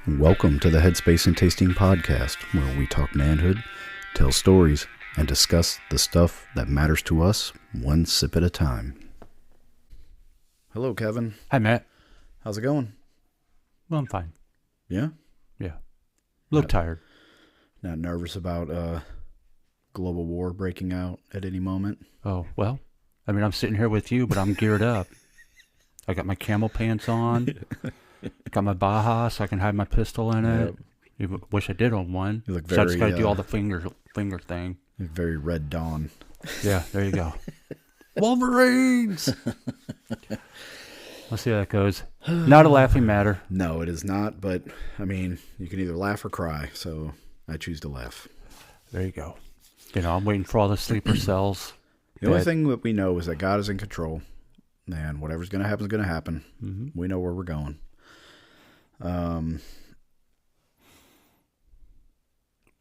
Welcome to the Headspace and Tasting Podcast, where we talk manhood, tell stories, and discuss the stuff that matters to us one sip at a time. Hello, Kevin. Hi, Matt. How's it going? Well, I'm fine. Yeah? Yeah. A little tired. Not nervous about global war breaking out at any moment? Oh, well, I mean, I'm sitting here with you, but I'm geared up. I got my camel pants on. Got my Baja so I can hide my pistol in it. Yep. You wish I did own one. You look So I just got to very, do all the finger thing. Very Red Dawn. Yeah, there you go. Wolverines! Let's see how that goes. Not a laughing matter. No, it is not, but, I mean, you can either laugh or cry, so I choose to laugh. There you go. You know, I'm waiting for all the sleeper cells. The only thing that we know is that God is in control, and whatever's going to happen is going to happen. Mm-hmm. We know where we're going.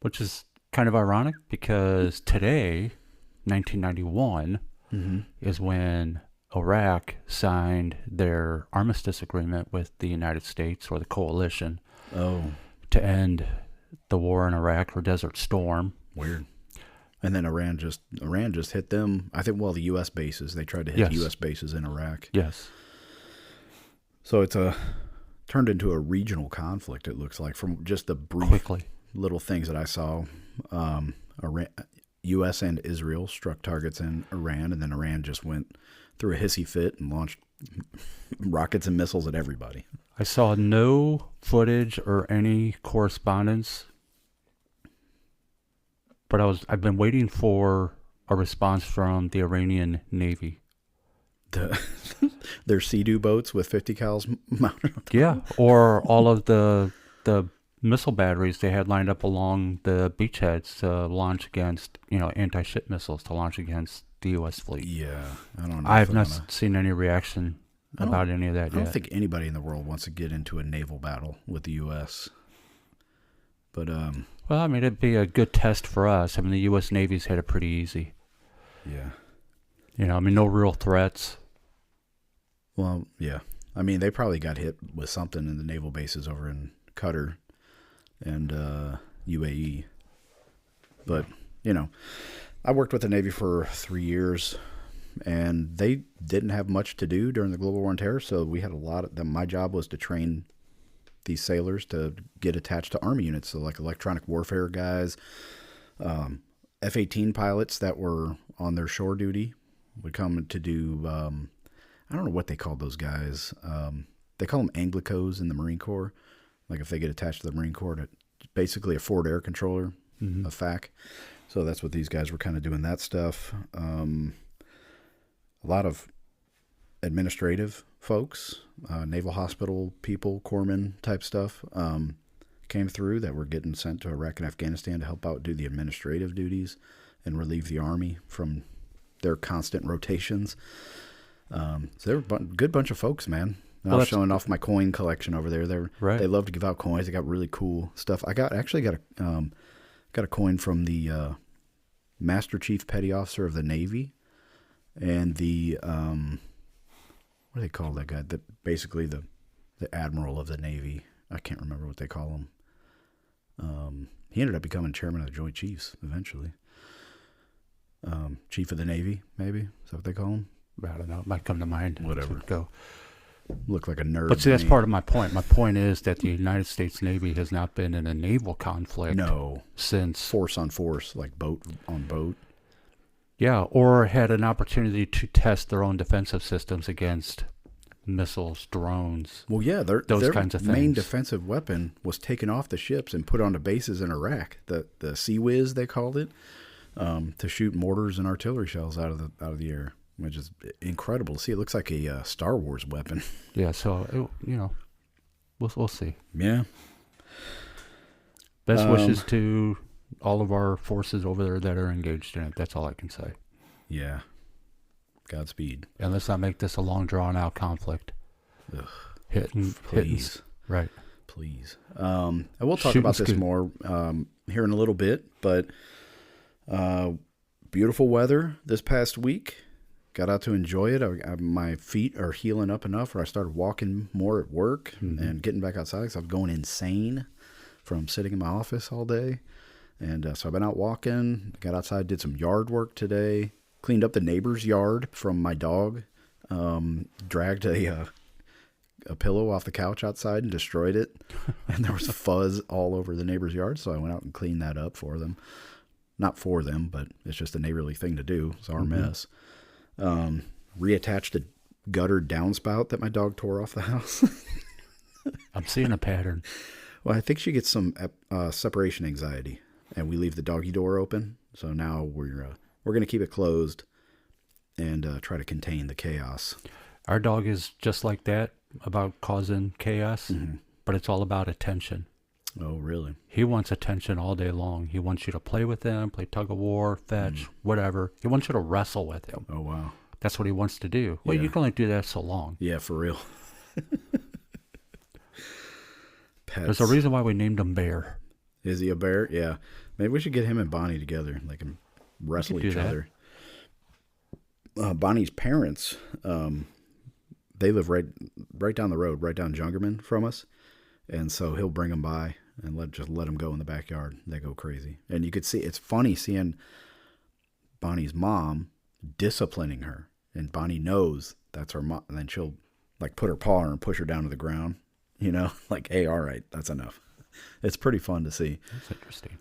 Which is kind of ironic because today, 1991, is when Iraq signed their armistice agreement with the United States or the coalition to end the war in Iraq or Desert Storm. Weird. And then Iran just hit them. I think, the U.S. bases. They tried to hit U.S. bases in Iraq. Yes. So it's turned into a regional conflict, it looks like, from just the brief little things that I saw. U.S. and Israel struck targets in Iran, and then Iran just went through a hissy fit and launched rockets and missiles at everybody. I saw no footage or any correspondence, but I've been waiting for a response from the Iranian Navy. Their Sea-Doo boats with 50 cals mounted on top. Yeah, or all of the missile batteries they had lined up along the beachheads to launch against, anti-ship missiles to launch against the U.S. fleet. Yeah, I don't know. I have not seen any reaction about any of that yet. I don't think anybody in the world wants to get into a naval battle with the U.S. But well, I mean, it'd be a good test for us. I mean, the U.S. Navy's had it pretty easy. Yeah. No real threats. Well, yeah. I mean, they probably got hit with something in the naval bases over in Qatar and UAE. But, I worked with the Navy for 3 years, and they didn't have much to do during the global war on terror, so we had a lot of them. My job was to train these sailors to get attached to Army units, so like electronic warfare guys, F-18 pilots that were on their shore duty would come to do, I don't know what they called those guys. They call them Anglicos in the Marine Corps. Like if they get attached to the Marine Corps, to basically a forward air controller, a FAC. So that's what these guys were kind of doing, that stuff. A lot of administrative folks, naval hospital people, corpsmen type stuff, came through that were getting sent to Iraq and Afghanistan to help out do the administrative duties and relieve the Army from their constant rotations. So they were a good bunch of folks, man. I was showing off my coin collection over there. They love to give out coins. They got really cool stuff. I got a coin from the Master Chief Petty Officer of the Navy and the what do they call that guy? Basically the Admiral of the Navy. I can't remember what they call him. He ended up becoming chairman of the Joint Chiefs eventually. Chief of the Navy, maybe? Is that what they call him? I don't know. It might come to mind. Whatever. Go. Look like a nerd. But see, that's part of my point. My point is that the United States Navy has not been in a naval conflict. No. Since force on force, like boat on boat. Yeah, or had an opportunity to test their own defensive systems against missiles, drones. Well, yeah, their kinds of things. Main defensive weapon was taken off the ships and put onto bases in Iraq. The Sea Whiz, they called it, to shoot mortars and artillery shells out of the air, which is incredible to see. It looks like a Star Wars weapon. Yeah, so we'll see. Yeah. Best wishes to all of our forces over there that are engaged in it. That's all I can say. Yeah. Godspeed. And let's not make this a long, drawn-out conflict. Ugh. Please. Right. Please. And we'll talk about this more here in a little bit, but beautiful weather this past week. got out to enjoy it. My feet are healing up enough where I started walking more at work and getting back outside because I was going insane from sitting in my office all day. And so I've been out walking, got outside, did some yard work today, cleaned up the neighbor's yard from my dog, dragged a pillow off the couch outside and destroyed it. And there was fuzz all over the neighbor's yard. So I went out and cleaned that up for them. Not for them, but it's just a neighborly thing to do. It's our mess. Reattached the guttered downspout that my dog tore off the house. I'm seeing a pattern. Well, I think she gets some separation anxiety, and we leave the doggy door open. So now we're going to keep it closed and try to contain the chaos. Our dog is just like that, about causing chaos, but it's all about attention. Oh, really? He wants attention all day long. He wants you to play with him, play tug of war, fetch, whatever. He wants you to wrestle with him. Oh, wow. That's what he wants to do. Well, you can only do that so long. Yeah, for real. Pets. There's a reason why we named him Bear. Is he a bear? Yeah. Maybe we should get him and Bonnie together. They can wrestle each other. Bonnie's parents, they live right down the road, right down Jungerman from us. And so he'll bring them by and let them go in the backyard. They go crazy. And you could see, it's funny seeing Bonnie's mom disciplining her. And Bonnie knows that's her mom. And then she'll like put her paw on her and push her down to the ground. You know, like, hey, all right, that's enough. It's pretty fun to see. That's interesting.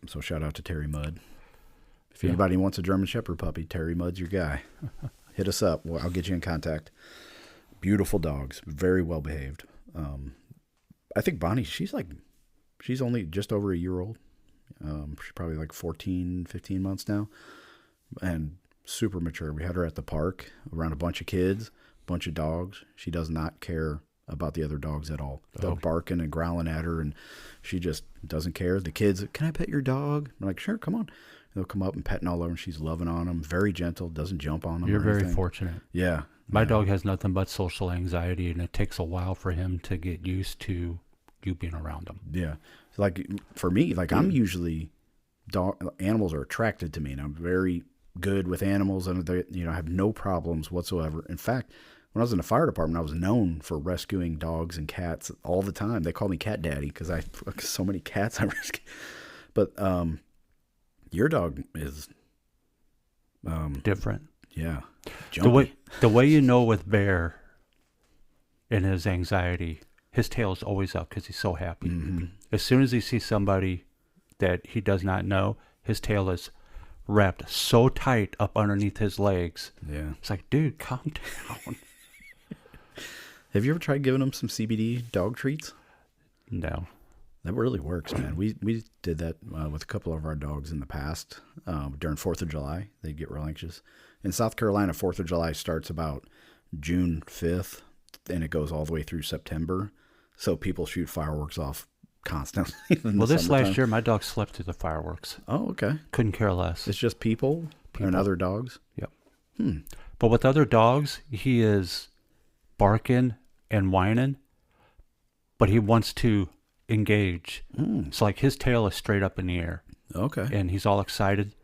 So shout out to Terry Mudd. If anybody wants a German Shepherd puppy, Terry Mudd's your guy. Hit us up. I'll get you in contact. Beautiful dogs, very well behaved. I think Bonnie, she's only just over a year old. She's probably like 14, 15 months now, and super mature. We had her at the park around a bunch of kids, a bunch of dogs. She does not care about the other dogs at all. They're barking and growling at her, and she just doesn't care. The kids, can I pet your dog? I'm like, sure, come on. They'll come up and petting all over, and she's loving on them. Very gentle, doesn't jump on them. You're very fortunate. Yeah. My dog has nothing but social anxiety, and it takes a while for him to get used to you being around him. Yeah. Like for me, like I'm usually animals are attracted to me, and I'm very good with animals, and they, I have no problems whatsoever. In fact, when I was in the fire department, I was known for rescuing dogs and cats all the time. They called me Cat Daddy because I so many cats I rescued. But your dog is different. Yeah. Jumpy. The way you know with Bear and his anxiety, his tail is always up because he's so happy. Mm-hmm. As soon as he sees somebody that he does not know, his tail is wrapped so tight up underneath his legs. Yeah. It's like, dude, calm down. Have you ever tried giving him some CBD dog treats? No. That really works, man. We did that with a couple of our dogs in the past during 4th of July. They'd get real anxious. In South Carolina, 4th of July starts about June 5th, and it goes all the way through September. So people shoot fireworks off constantly. Well, this last year, my dog slept through the fireworks. Oh, okay. Couldn't care less. It's just people and other dogs? Yep. But with other dogs, he is barking and whining, but he wants to engage. It's like his tail is straight up in the air. Okay. And he's all excited.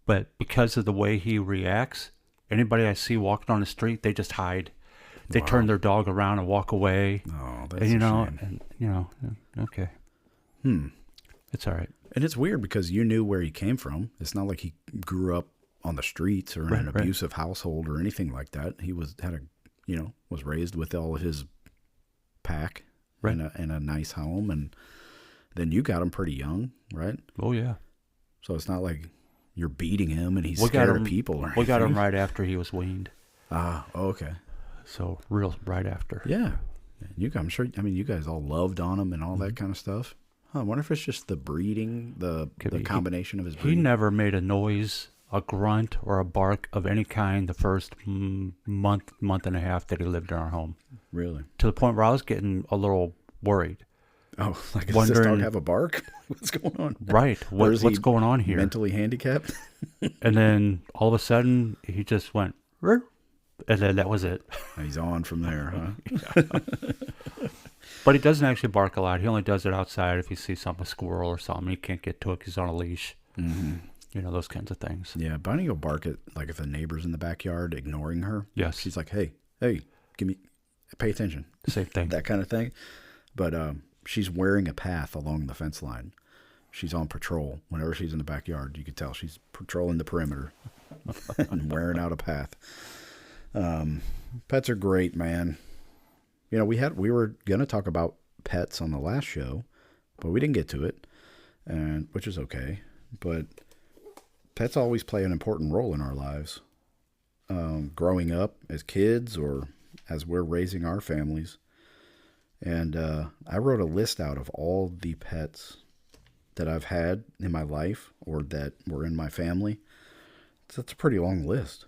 But because of the way he reacts, anybody I see walking on the street, they just hide. They turn their dog around and walk away. Oh, that's and, a shame. Okay. It's all right. And it's weird because you knew where he came from. It's not like he grew up on the streets or in an abusive household or anything like that. He was raised with all of his pack in a nice home, and then you got him pretty young, right? Oh yeah. So it's not like you're beating him and he's scared of people. Or we got him right after he was weaned. Ah, okay. So real right after. Yeah. I'm sure. I mean, you guys all loved on him and all that kind of stuff. I wonder if it's just the breeding, the combination of his breeding. He never made a noise, a grunt, or a bark of any kind the first month and a half that he lived in our home. Really? To the point where I was getting a little worried. Oh, like does this dog have a bark? What's going on? Right. What's going on here? Mentally handicapped? And then all of a sudden, he just went, "Rrr," and then that was it. He's on from there, huh? But he doesn't actually bark a lot. He only does it outside if he sees something, a squirrel or something. He can't get to it because he's on a leash. Mm-hmm. those kinds of things. Yeah, Bunny will bark at, like, if a neighbor's in the backyard ignoring her. Yes. She's like, hey, pay attention. Same thing. That kind of thing. But she's wearing a path along the fence line. She's on patrol. Whenever she's in the backyard, you could tell she's patrolling the perimeter and wearing out a path. Pets are great, man. We were going to talk about pets on the last show, but we didn't get to it, and which is okay. But pets always play an important role in our lives. Growing up as kids or as we're raising our families. And I wrote a list out of all the pets that I've had in my life or that were in my family. So that's a pretty long list.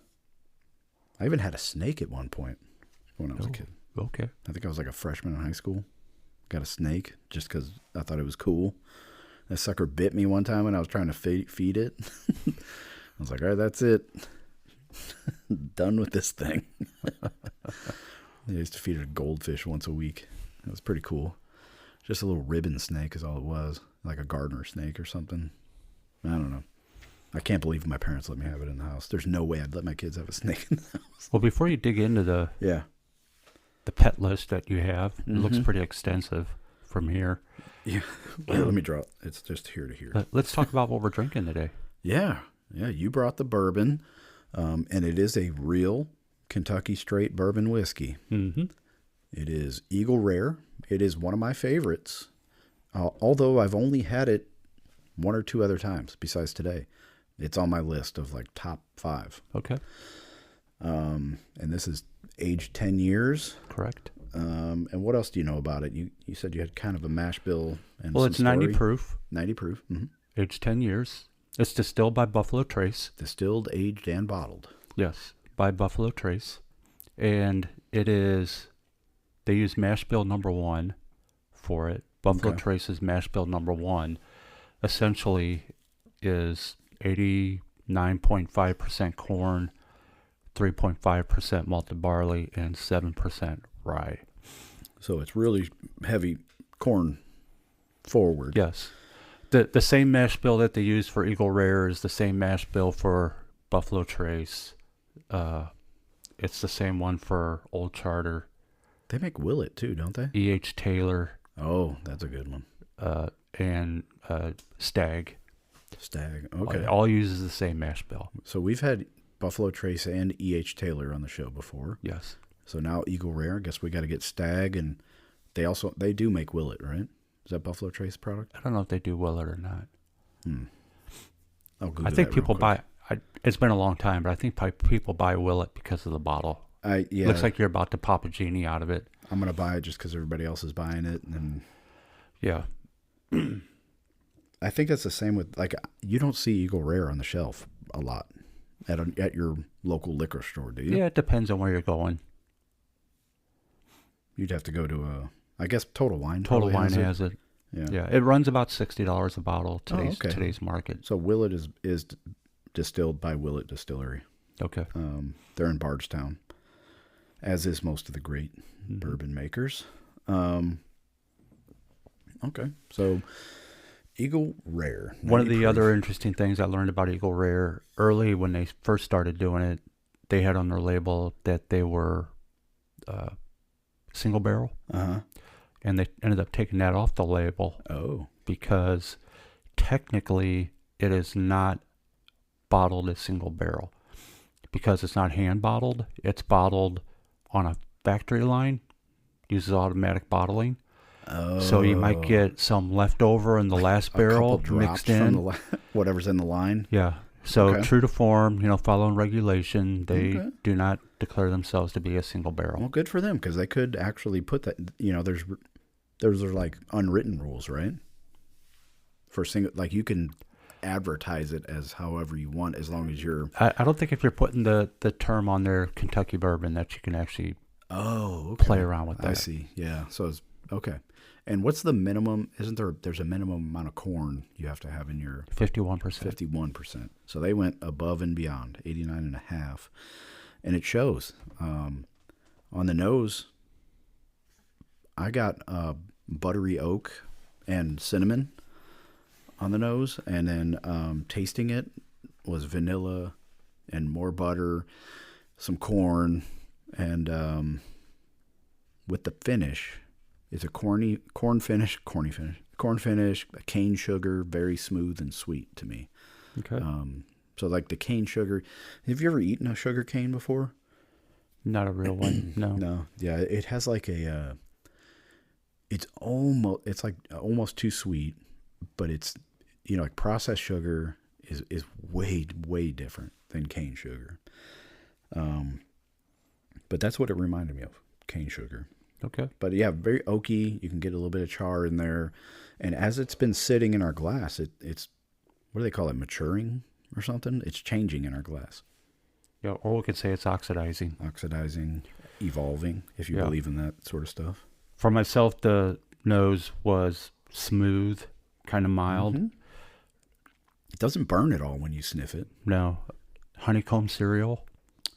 I even had a snake at one point when I was a kid. Okay. I think I was like a freshman in high school. Got a snake just because I thought it was cool. That sucker bit me one time when I was trying to feed it. I was like, all right, that's it. Done with this thing. I used to feed it a goldfish once a week. It was pretty cool. Just a little ribbon snake is all it was. Like a gardener snake or something. I don't know. I can't believe my parents let me have it in the house. There's no way I'd let my kids have a snake in the house. Well, before you dig into the pet list that you have, it looks pretty extensive from here. Yeah. Let me draw it. It's just here to here. Let's talk about what we're drinking today. Yeah. Yeah. You brought the bourbon, and it is a real Kentucky straight bourbon whiskey. Mm-hmm. It is Eagle Rare. It is one of my favorites, although I've only had it one or two other times besides today. It's on my list of like top 5. Okay. And this is aged 10 years. Correct. And what else do you know about it? You said you had kind of a mash bill. And well, some it's 90 story. proof. 90 proof. Mm-hmm. Aged 10 years. It's distilled by Buffalo Trace. Distilled, aged, and bottled. Yes, by Buffalo Trace. And it is, they use mash bill number 1 for it. Buffalo Trace's mash bill number 1 essentially is 89.5% corn, 3.5% malted barley, and 7% rye. So it's really heavy corn forward. Yes. The same mash bill that they use for Eagle Rare is the same mash bill for Buffalo Trace. It's the same one for Old Charter. They make Willet too, don't they? E.H. Taylor. Oh, that's a good one. And Stag. Stag. Okay. All uses the same mash bill. So we've had Buffalo Trace and E.H. Taylor on the show before. Yes. So now Eagle Rare. I guess we got to get Stag, and they do make Willet, right? Is that Buffalo Trace product? I don't know if they do Willet or not. I'll Google I think that people real quick. it's been a long time, but I think people buy Willet because of the bottle. Yeah. Looks like you're about to pop a genie out of it. I'm going to buy it just because everybody else is buying it. And yeah. I think that's the same with, like, you don't see Eagle Rare on the shelf a lot at your local liquor store, do you? Yeah, it depends on where you're going. You'd have to go to I guess Total Wine. Total Wine has it. Yeah, it runs about $60 a bottle today's market. So Willet is distilled by Willet Distillery. Okay. They're in Bardstown, as is most of the great bourbon makers. Okay, so Eagle Rare. One of the proof. other interesting things I learned about Eagle Rare early when they first started doing it, they had on their label that they were single barrel. Uh-huh. And they ended up taking that off the label. Oh. Because technically it is not bottled as single barrel. Because it's not hand bottled. It's bottled on a factory line. Uses automatic bottling. Oh. So you might get some leftover in the last barrel mixed in. From whatever's in the line. Yeah. So true to form, following regulation, they do not declare themselves to be a single barrel. Well, good for them, because they could actually put that. There's like unwritten rules, right? For single, like you can advertise it as however you want, as long as you're. I don't think if you're putting the term on their Kentucky bourbon that you can actually. Play around with that. I see. Yeah. So it's okay. And what's the minimum? Isn't there's a minimum amount of corn you have to have in your 51%. 51%. So they went above and beyond, 89.5. And it shows. On the nose, I got buttery oak and cinnamon on the nose. And then tasting it, was vanilla and more butter, some corn, and with the finish, it's a corn finish, a cane sugar, very smooth and sweet to me. Okay. So like the cane sugar. Have you ever eaten a sugar cane before? Not a real one. No. No. Yeah, it has like a. It's like almost too sweet, but it's like processed sugar is way different than cane sugar. But that's what it reminded me of, cane sugar. Okay. But yeah, very oaky. You can get a little bit of char in there, and as it's been sitting in our glass, it's what do they call it? Maturing or something? It's changing in our glass. Yeah, or we could say it's oxidizing. Evolving, if you believe in that sort of stuff. For myself, the nose was smooth, kind of mild. Mm-hmm. It doesn't burn at all when you sniff it. No. Honeycomb cereal.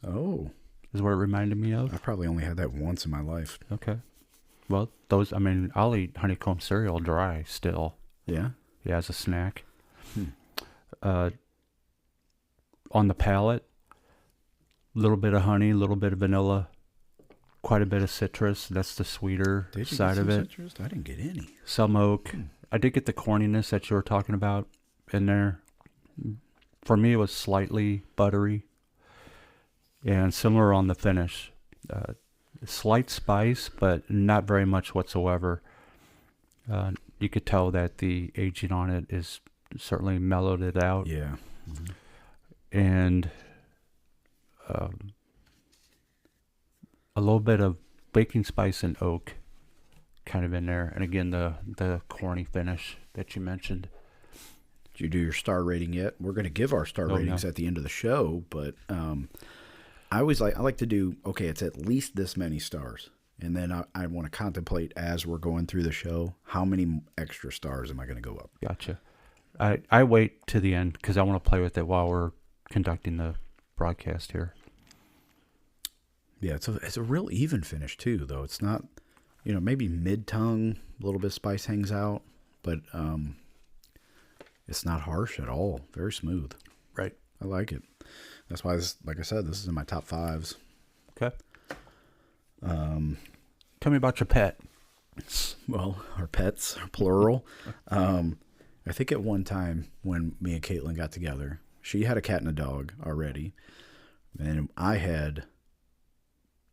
Oh. Is what it reminded me of. I probably only had that once in my life. Okay. Well, I'll eat honeycomb cereal dry still. Yeah? Yeah, as a snack. On the palate, a little bit of honey, a little bit of vanilla, quite a bit of citrus. That's the sweeter side of it. Citrus? I didn't get any. Some oak. I did get the corniness that you were talking about in there. For me, it was slightly buttery. And similar on the finish. Slight spice, but not very much whatsoever. You could tell that the aging on it is certainly mellowed it out. Yeah. Mm-hmm. And a little bit of baking spice and oak kind of in there. And again, the corny finish that you mentioned. Did you do your star rating yet? We're going to give our star ratings at the end of the show, but I like to do, okay, it's at least this many stars. And then I want to contemplate as we're going through the show, how many extra stars am I going to go up? Gotcha. I wait to the end because I want to play with it while we're conducting the broadcast here. Yeah, it's a real even finish too, though. It's not, maybe mid-tongue, a little bit of spice hangs out, but it's not harsh at all. Very smooth. Right. I like it. That's why, like I said, this is in my top 5s. Okay. Tell me about your pet. Well, our pets, plural. I think at one time when me and Caitlin got together, she had a cat and a dog already, and I had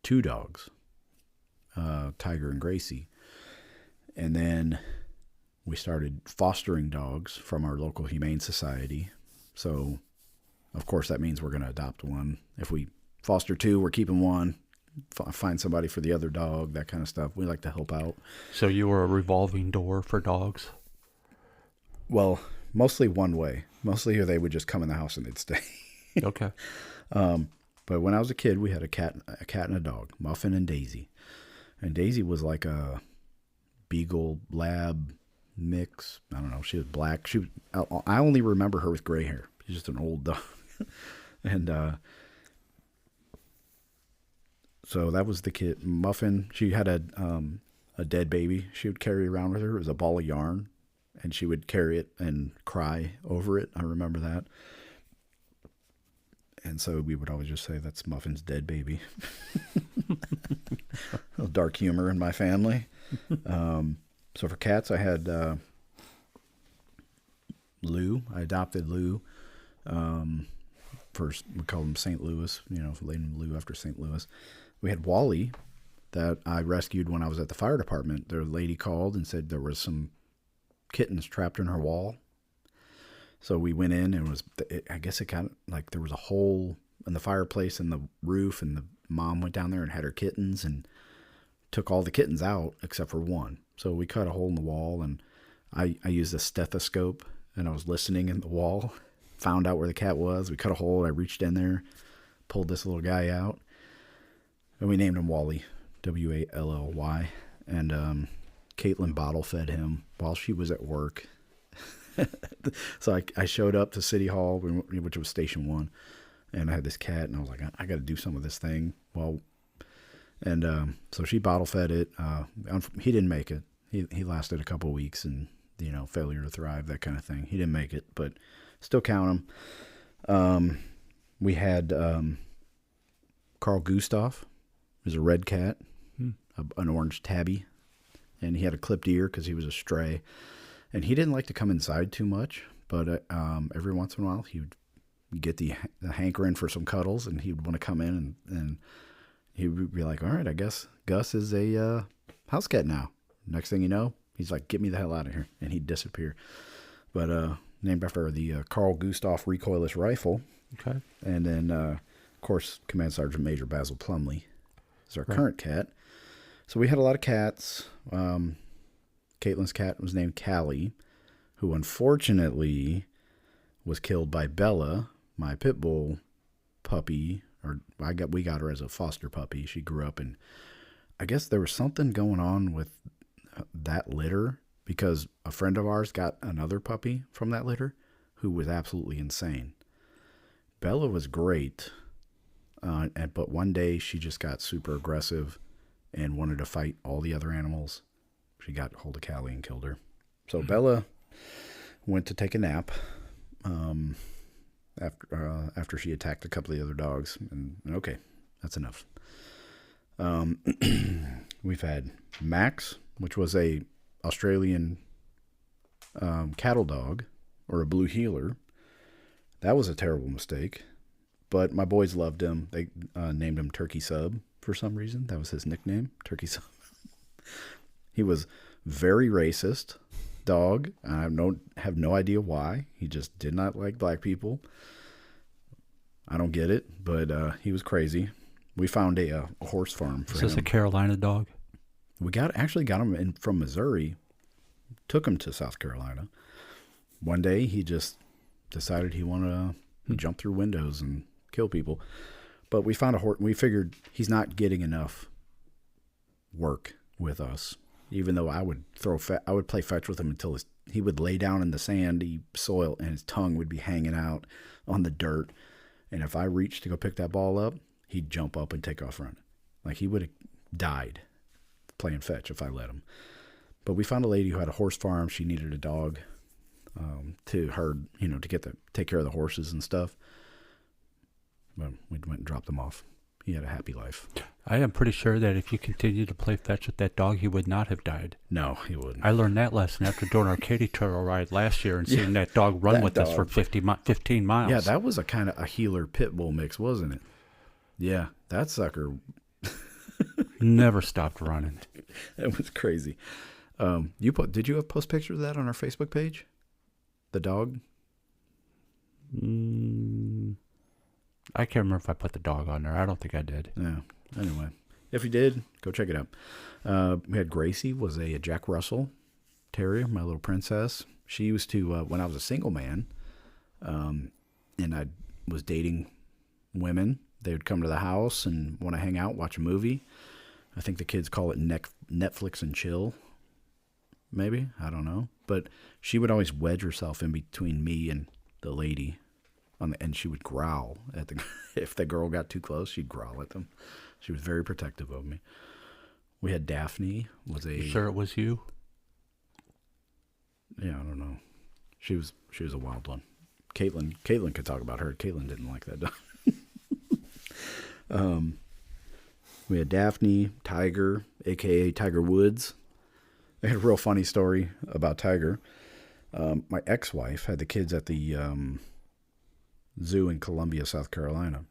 2 dogs, Tiger and Gracie. And then we started fostering dogs from our local humane society. So, of course, that means we're going to adopt one. If we foster 2, we're keeping 1. Find somebody for the other dog, that kind of stuff. We like to help out. So you were a revolving door for dogs? Well, mostly one way. Mostly they would just come in the house and they'd stay. Okay. But when I was a kid, we had a cat and a dog, Muffin and Daisy. And Daisy was like a beagle lab mix. I don't know. She was black. I only remember her with gray hair. She's just an old dog. And so that was the kid. Muffin, she had a dead baby she would carry around with her. It was a ball of yarn, and she would carry it and cry over it. I remember that. And so we would always just say, that's Muffin's dead baby. A little dark humor in my family. So for cats, I had Lou. I adopted Lou. First, we called him St. Louis, named Lou after St. Louis. We had Wally that I rescued when I was at the fire department. The lady called and said there was some kittens trapped in her wall. So we went in and I guess it kind of like there was a hole in the fireplace in the roof, and the mom went down there and had her kittens and took all the kittens out except for one. So we cut a hole in the wall, and I used a stethoscope, and I was listening in the wall, found out where the cat was. We cut a hole. I reached in there, pulled this little guy out, and we named him Wally, Wally. And Caitlin bottle fed him while she was at work. So I showed up to City Hall, which was Station 1, and I had this cat, and I was like, I got to do some of this thing. So she bottle fed it. He didn't make it. He lasted a couple of weeks, and failure to thrive, that kind of thing. He didn't make it, but still count him. We had Carl Gustav. He was a red cat, an orange tabby, and he had a clipped ear because he was a stray. And he didn't like to come inside too much, but every once in a while he would get the hankering for some cuddles, and he would want to come in, and he would be like, all right, I guess Gus is a house cat now. Next thing you know, he's like, get me the hell out of here, and he'd disappear. But named after the Carl Gustav recoilless rifle. Okay. And then, of course, Command Sergeant Major Basil Plumley is our current cat. So we had a lot of cats. Caitlin's cat was named Callie, who unfortunately was killed by Bella, my pit bull puppy. We got her as a foster puppy. She grew up, and I guess there was something going on with that litter, because a friend of ours got another puppy from that litter who was absolutely insane. Bella was great, but one day she just got super aggressive and wanted to fight all the other animals. She got hold of Callie and killed her. So Bella went to take a nap after she attacked a couple of the other dogs. And okay, that's enough. We've had Max, which was a Australian cattle dog, or a blue heeler. That was a terrible mistake, but my boys loved him. They named him Turkey Sub for some reason. That was his nickname, Turkey Sub. He was very racist dog. I have no idea why. He just did not like black people. I don't get it, but he was crazy. We found a horse farm for him. Is this a Carolina dog? We actually got him in from Missouri, took him to South Carolina. One day he just decided he wanted to jump through windows and kill people. But we found a horse. We figured he's not getting enough work with us. Even though I would play fetch with him until he would lay down in the sandy soil and his tongue would be hanging out on the dirt. And if I reached to go pick that ball up, he'd jump up and take off running. Like he would have died playing fetch if I let him. But we found a lady who had a horse farm. She needed a dog to herd, to take care of the horses and stuff. But we went and dropped him off. He had a happy life. I am pretty sure that if you continued to play fetch with that dog, he would not have died. No, he wouldn't. I learned that lesson after doing our Katy Trail ride last year and seeing that dog run with us for 15 miles. Yeah, that was a kind of a healer pit bull mix, wasn't it? Yeah, that sucker never stopped running. It was crazy. Did you post pictures of that on our Facebook page? The dog? I can't remember if I put the dog on there. I don't think I did. Yeah. Anyway, if you did, go check it out. We had Gracie, was a Jack Russell Terrier, my little princess. She used to, when I was a single man, and I was dating women, they would come to the house and want to hang out, watch a movie. I think the kids call it Netflix and chill. Maybe. I don't know. But she would always wedge herself in between me and the lady. And she would growl at if the girl got too close, she'd growl at them. She was very protective of me. We had Daphne. You sure it was you? Yeah, I don't know. She was a wild one. Caitlin could talk about her. Caitlin didn't like that dog. We had Daphne, Tiger, a.k.a. Tiger Woods. I had a real funny story about Tiger. My ex-wife had the kids at the zoo in Columbia, South Carolina.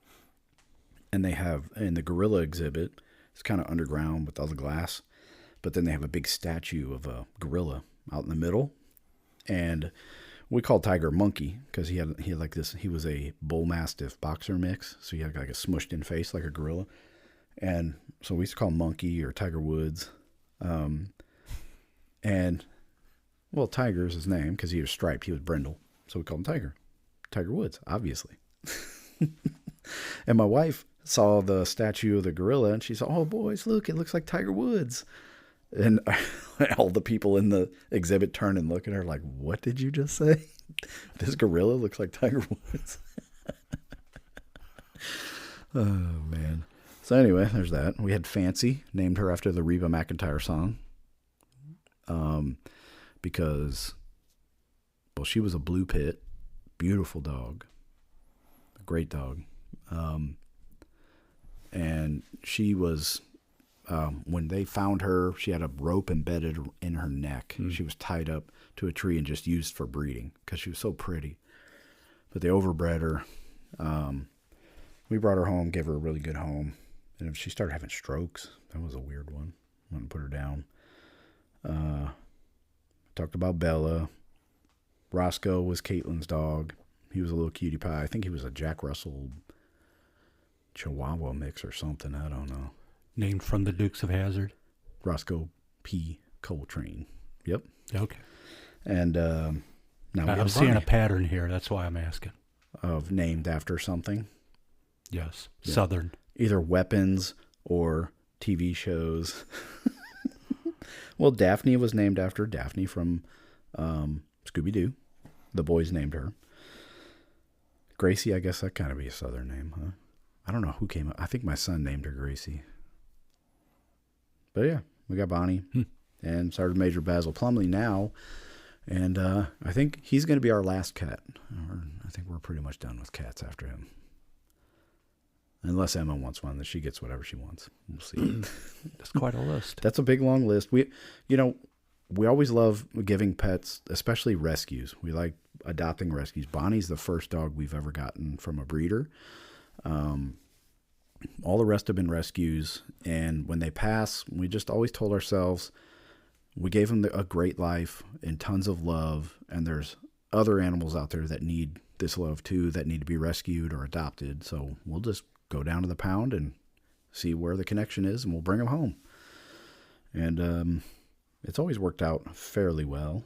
And they have, in the gorilla exhibit, it's kind of underground with all the glass, but then they have a big statue of a gorilla out in the middle. And we called Tiger Monkey because he had like this, he was a bull mastiff boxer mix. So he had like a smushed in face like a gorilla. And so we used to call him Monkey or Tiger Woods. And well, Tiger is his name because he was striped. He was brindle. So we called him Tiger. Tiger Woods, obviously. And my wife saw the statue of the gorilla and she said, "Oh, boys, look, it looks like Tiger Woods." And all the people in the exhibit turn and look at her like, "What did you just say? This gorilla looks like Tiger Woods." Oh, man. So anyway, there's that. We had Fancy, named her after the Reba McEntire song. Because, well, she was a blue pit, beautiful dog. great dog. And she was, when they found her, she had a rope embedded in her neck. She was tied up to a tree and just used for breeding because she was so pretty. But they overbred her. We brought her home, gave her a really good home. And she started having strokes. That was a weird one. I went and put her down. Talked about Bella. Roscoe was Caitlin's dog. He was a little cutie pie. I think he was a Jack Russell Chihuahua mix or something. I don't know. Named from the Dukes of Hazzard. Roscoe P. Coltrane. Yep. Okay. And now I'm seeing a pattern here. That's why I'm asking. Of named after something. Yes. Yeah. Southern. Either weapons or TV shows. Well, Daphne was named after Daphne from Scooby-Doo. The boys named her. Gracie, I guess that kind of be a Southern name, huh? I don't know who came up. I think my son named her Gracie. But yeah, we got Bonnie and Sergeant Major Basil Plumley now. And I think he's going to be our last cat. I think we're pretty much done with cats after him. Unless Emma wants one, then she gets whatever she wants. We'll see. That's quite a list. That's a big, long list. We always love giving pets, especially rescues. We like adopting rescues. Bonnie's the first dog we've ever gotten from a breeder. All the rest have been rescues. And when they pass, we just always told ourselves we gave them a great life and tons of love. And there's other animals out there that need this love too, that need to be rescued or adopted. So we'll just go down to the pound and see where the connection is, and we'll bring them home. And it's always worked out fairly well.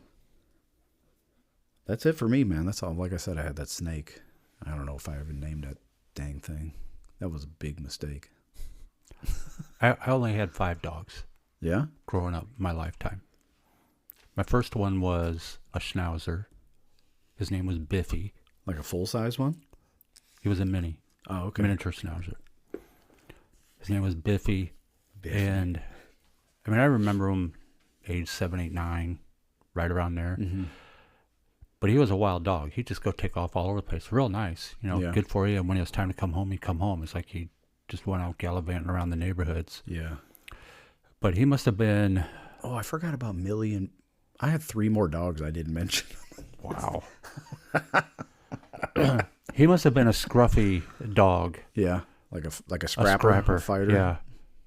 That's it for me, man. That's all. Like I said, I had that snake. I don't know if I ever named that dang thing. That was a big mistake. I only had 5 dogs. Yeah? Growing up my lifetime. My first one was a Schnauzer. His name was Biffy. Like a full-size one? He was a mini. Oh, okay. Miniature Schnauzer. His name was Biffy. And, I mean, I remember him age 7, 8, 9, right around there. Mm-hmm. But he was a wild dog. He'd just go take off all over the place. Real nice. Good for you. And when it was time to come home, he'd come home. It's like he just went out gallivanting around the neighborhoods. Yeah. But he must have been... Oh, I forgot about Millie and... I had 3 more dogs I didn't mention. Wow. He must have been a scruffy dog. Yeah, like a scrapper, a fighter. Yeah,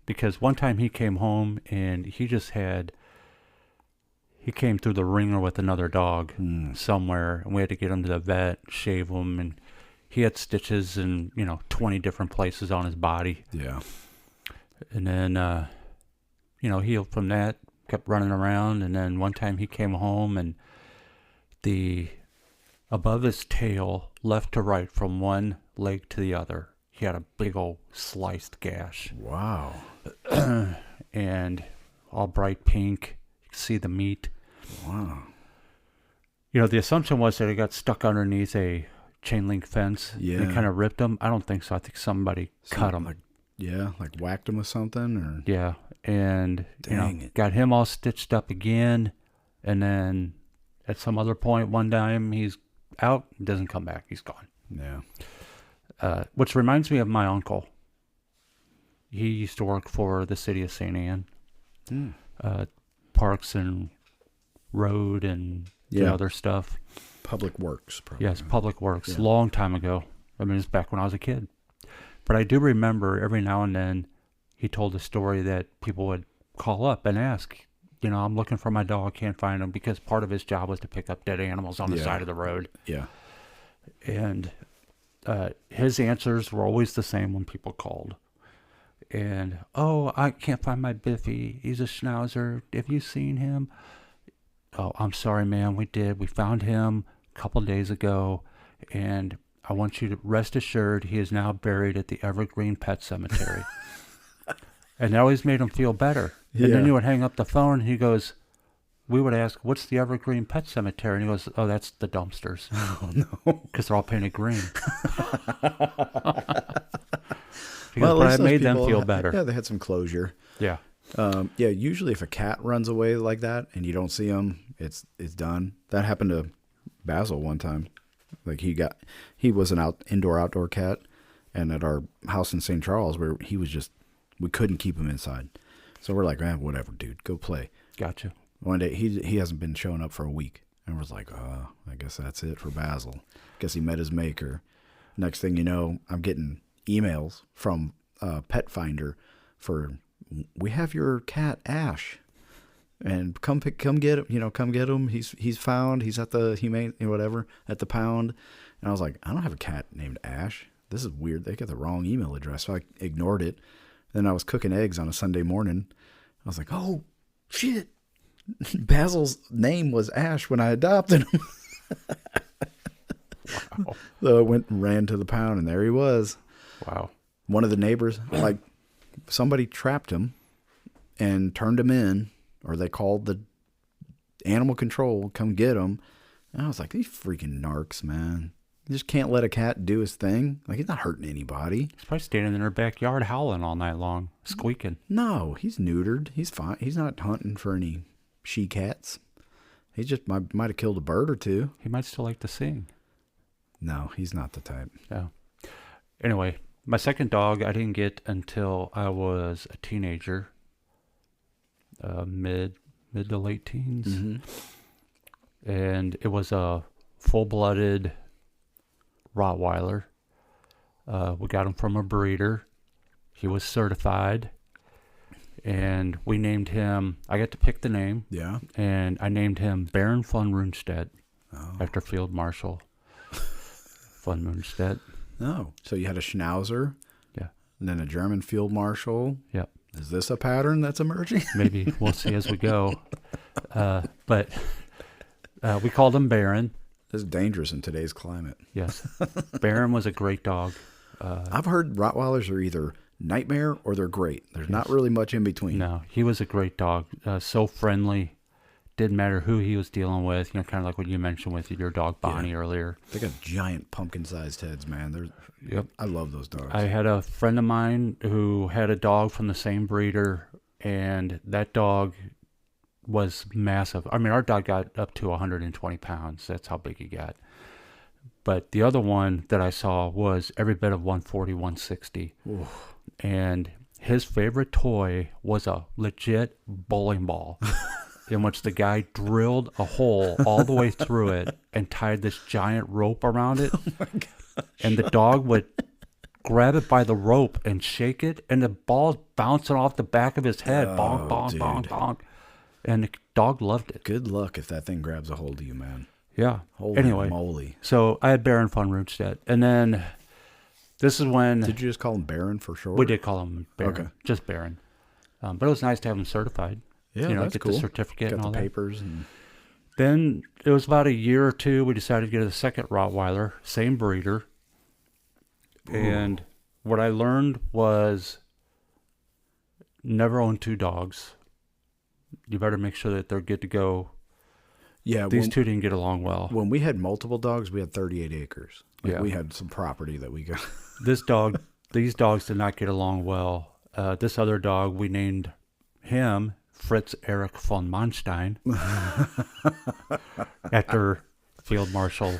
because one time he came home and he came through the ringer with another dog somewhere, and we had to get him to the vet, shave him, and he had stitches in 20 different places on his body. Yeah, and then healed from that, kept running around, and then one time he came home and above his tail, left to right, from one leg to the other, he had a big old sliced gash. Wow. And all bright pink. You could see the meat. Wow. The assumption was that it got stuck underneath a chain link fence. Yeah. And kind of ripped him. I don't think so. I think somebody cut him. Like whacked him with something? Or Yeah. And, Dang got him all stitched up again. And then at some other point one time, he's out, doesn't come back. He's gone. Yeah. Which reminds me of my uncle. He used to work for the city of St. Anne. Parks and road and other stuff. Public Works. Probably. Yes, Public Works. Yeah. Long time ago. I mean, it's back when I was a kid. But I do remember every now and then he told a story that people would call up and ask, I'm looking for my dog, can't find him, because part of his job was to pick up dead animals on the side of the road. Yeah. And his answers were always the same when people called. And, I can't find my Biffy. He's a Schnauzer. Have you seen him? Oh, I'm sorry, man. We did. We found him a couple days ago. And I want you to rest assured he is now buried at the Evergreen Pet Cemetery. And that always made him feel better. Yeah. And then he would hang up the phone and he goes, we would ask, what's the Evergreen Pet Cemetery? And he goes, oh, that's the dumpsters. Oh, no. Because they're all painted green. Well, but I made them feel better. Yeah, they had some closure. Yeah. Usually if a cat runs away like that and you don't see him, it's done. That happened to Basil one time. Like he was an indoor outdoor cat, and at our house in St. Charles, where he was just, we couldn't keep him inside, so we're like, whatever, dude, go play. Gotcha. One day he hasn't been showing up for a week, and we're like, I guess that's it for Basil. Guess he met his maker. Next thing you know, I'm getting emails from Pet Finder for, we have your cat Ash, and come get him. Come get him. He's found. He's at the humane whatever at the pound. And I was like, I don't have a cat named Ash. This is weird. They got the wrong email address, so I ignored it. Then I was cooking eggs on a Sunday morning. I was like, oh shit, Basil's name was Ash when I adopted him. Wow. So I went and ran to the pound, and there he was. Wow. One of the neighbors, like, somebody trapped him and turned him in, or they called the animal control, come get him. And I was like, these freaking narcs, man. You just can't let a cat do his thing. Like, he's not hurting anybody. He's probably standing in her backyard howling all night long, squeaking. No, he's neutered. He's fine. He's not hunting for any she-cats. He just might have killed a bird or two. He might still like to sing. No, he's not the type. Yeah. Anyway, my second dog I didn't get until I was a teenager, mid to late teens. Mm-hmm. And it was a full-blooded Rottweiler. We got him from a breeder. He was certified. And we named him, I got to pick the name. Yeah. And I named him Baron von Rundstedt, Oh. after Field Marshal von Rundstedt. Oh, so you had a Schnauzer. Yeah. And then a German Field Marshal. Yep. Is this a pattern that's emerging? Maybe we'll see as we go. But we called him Baron. This is dangerous in today's climate. Yes. Baron was a great dog. I've heard Rottweilers are either nightmare or they're great. There's not really much in between. No, he was a great dog. So friendly. Didn't matter who he was dealing with. Kind of like what you mentioned with your dog Bonnie earlier. They got giant pumpkin-sized heads, man. Yep. I love those dogs. I had a friend of mine who had a dog from the same breeder, and that dog was massive. I mean, our dog got up to 120 pounds. That's how big he got. But the other one that I saw was every bit of 140, 160. Ooh. And his favorite toy was a legit bowling ball in which the guy drilled a hole all the way through it and tied this giant rope around it. Oh my gosh. And the dog would grab it by the rope and shake it, and the ball's bouncing off the back of his head. Bonk, bonk, dude. bonk, bonk. And the dog loved it. Good luck if that thing grabs a hold of you, man. Yeah. Holy anyway, moly. So I had Baron von Rundstedt. And then this is when... Did you just call him Baron for short? We did call him Baron. Okay. Just Baron. But it was nice to have him certified. Yeah, Get cool. the certificate Got and all the that. papers. And... Then it was about a year or two, we decided to get a second Rottweiler, same breeder. Ooh. And what I learned was never own two dogs. You better make sure that they're good to go. Yeah, These two didn't get along well. When we had multiple dogs, we had 38 acres. We had some property that we got. These dogs did not get along well. This other dog, we named him Fritz Erich von Manstein after Field Marshal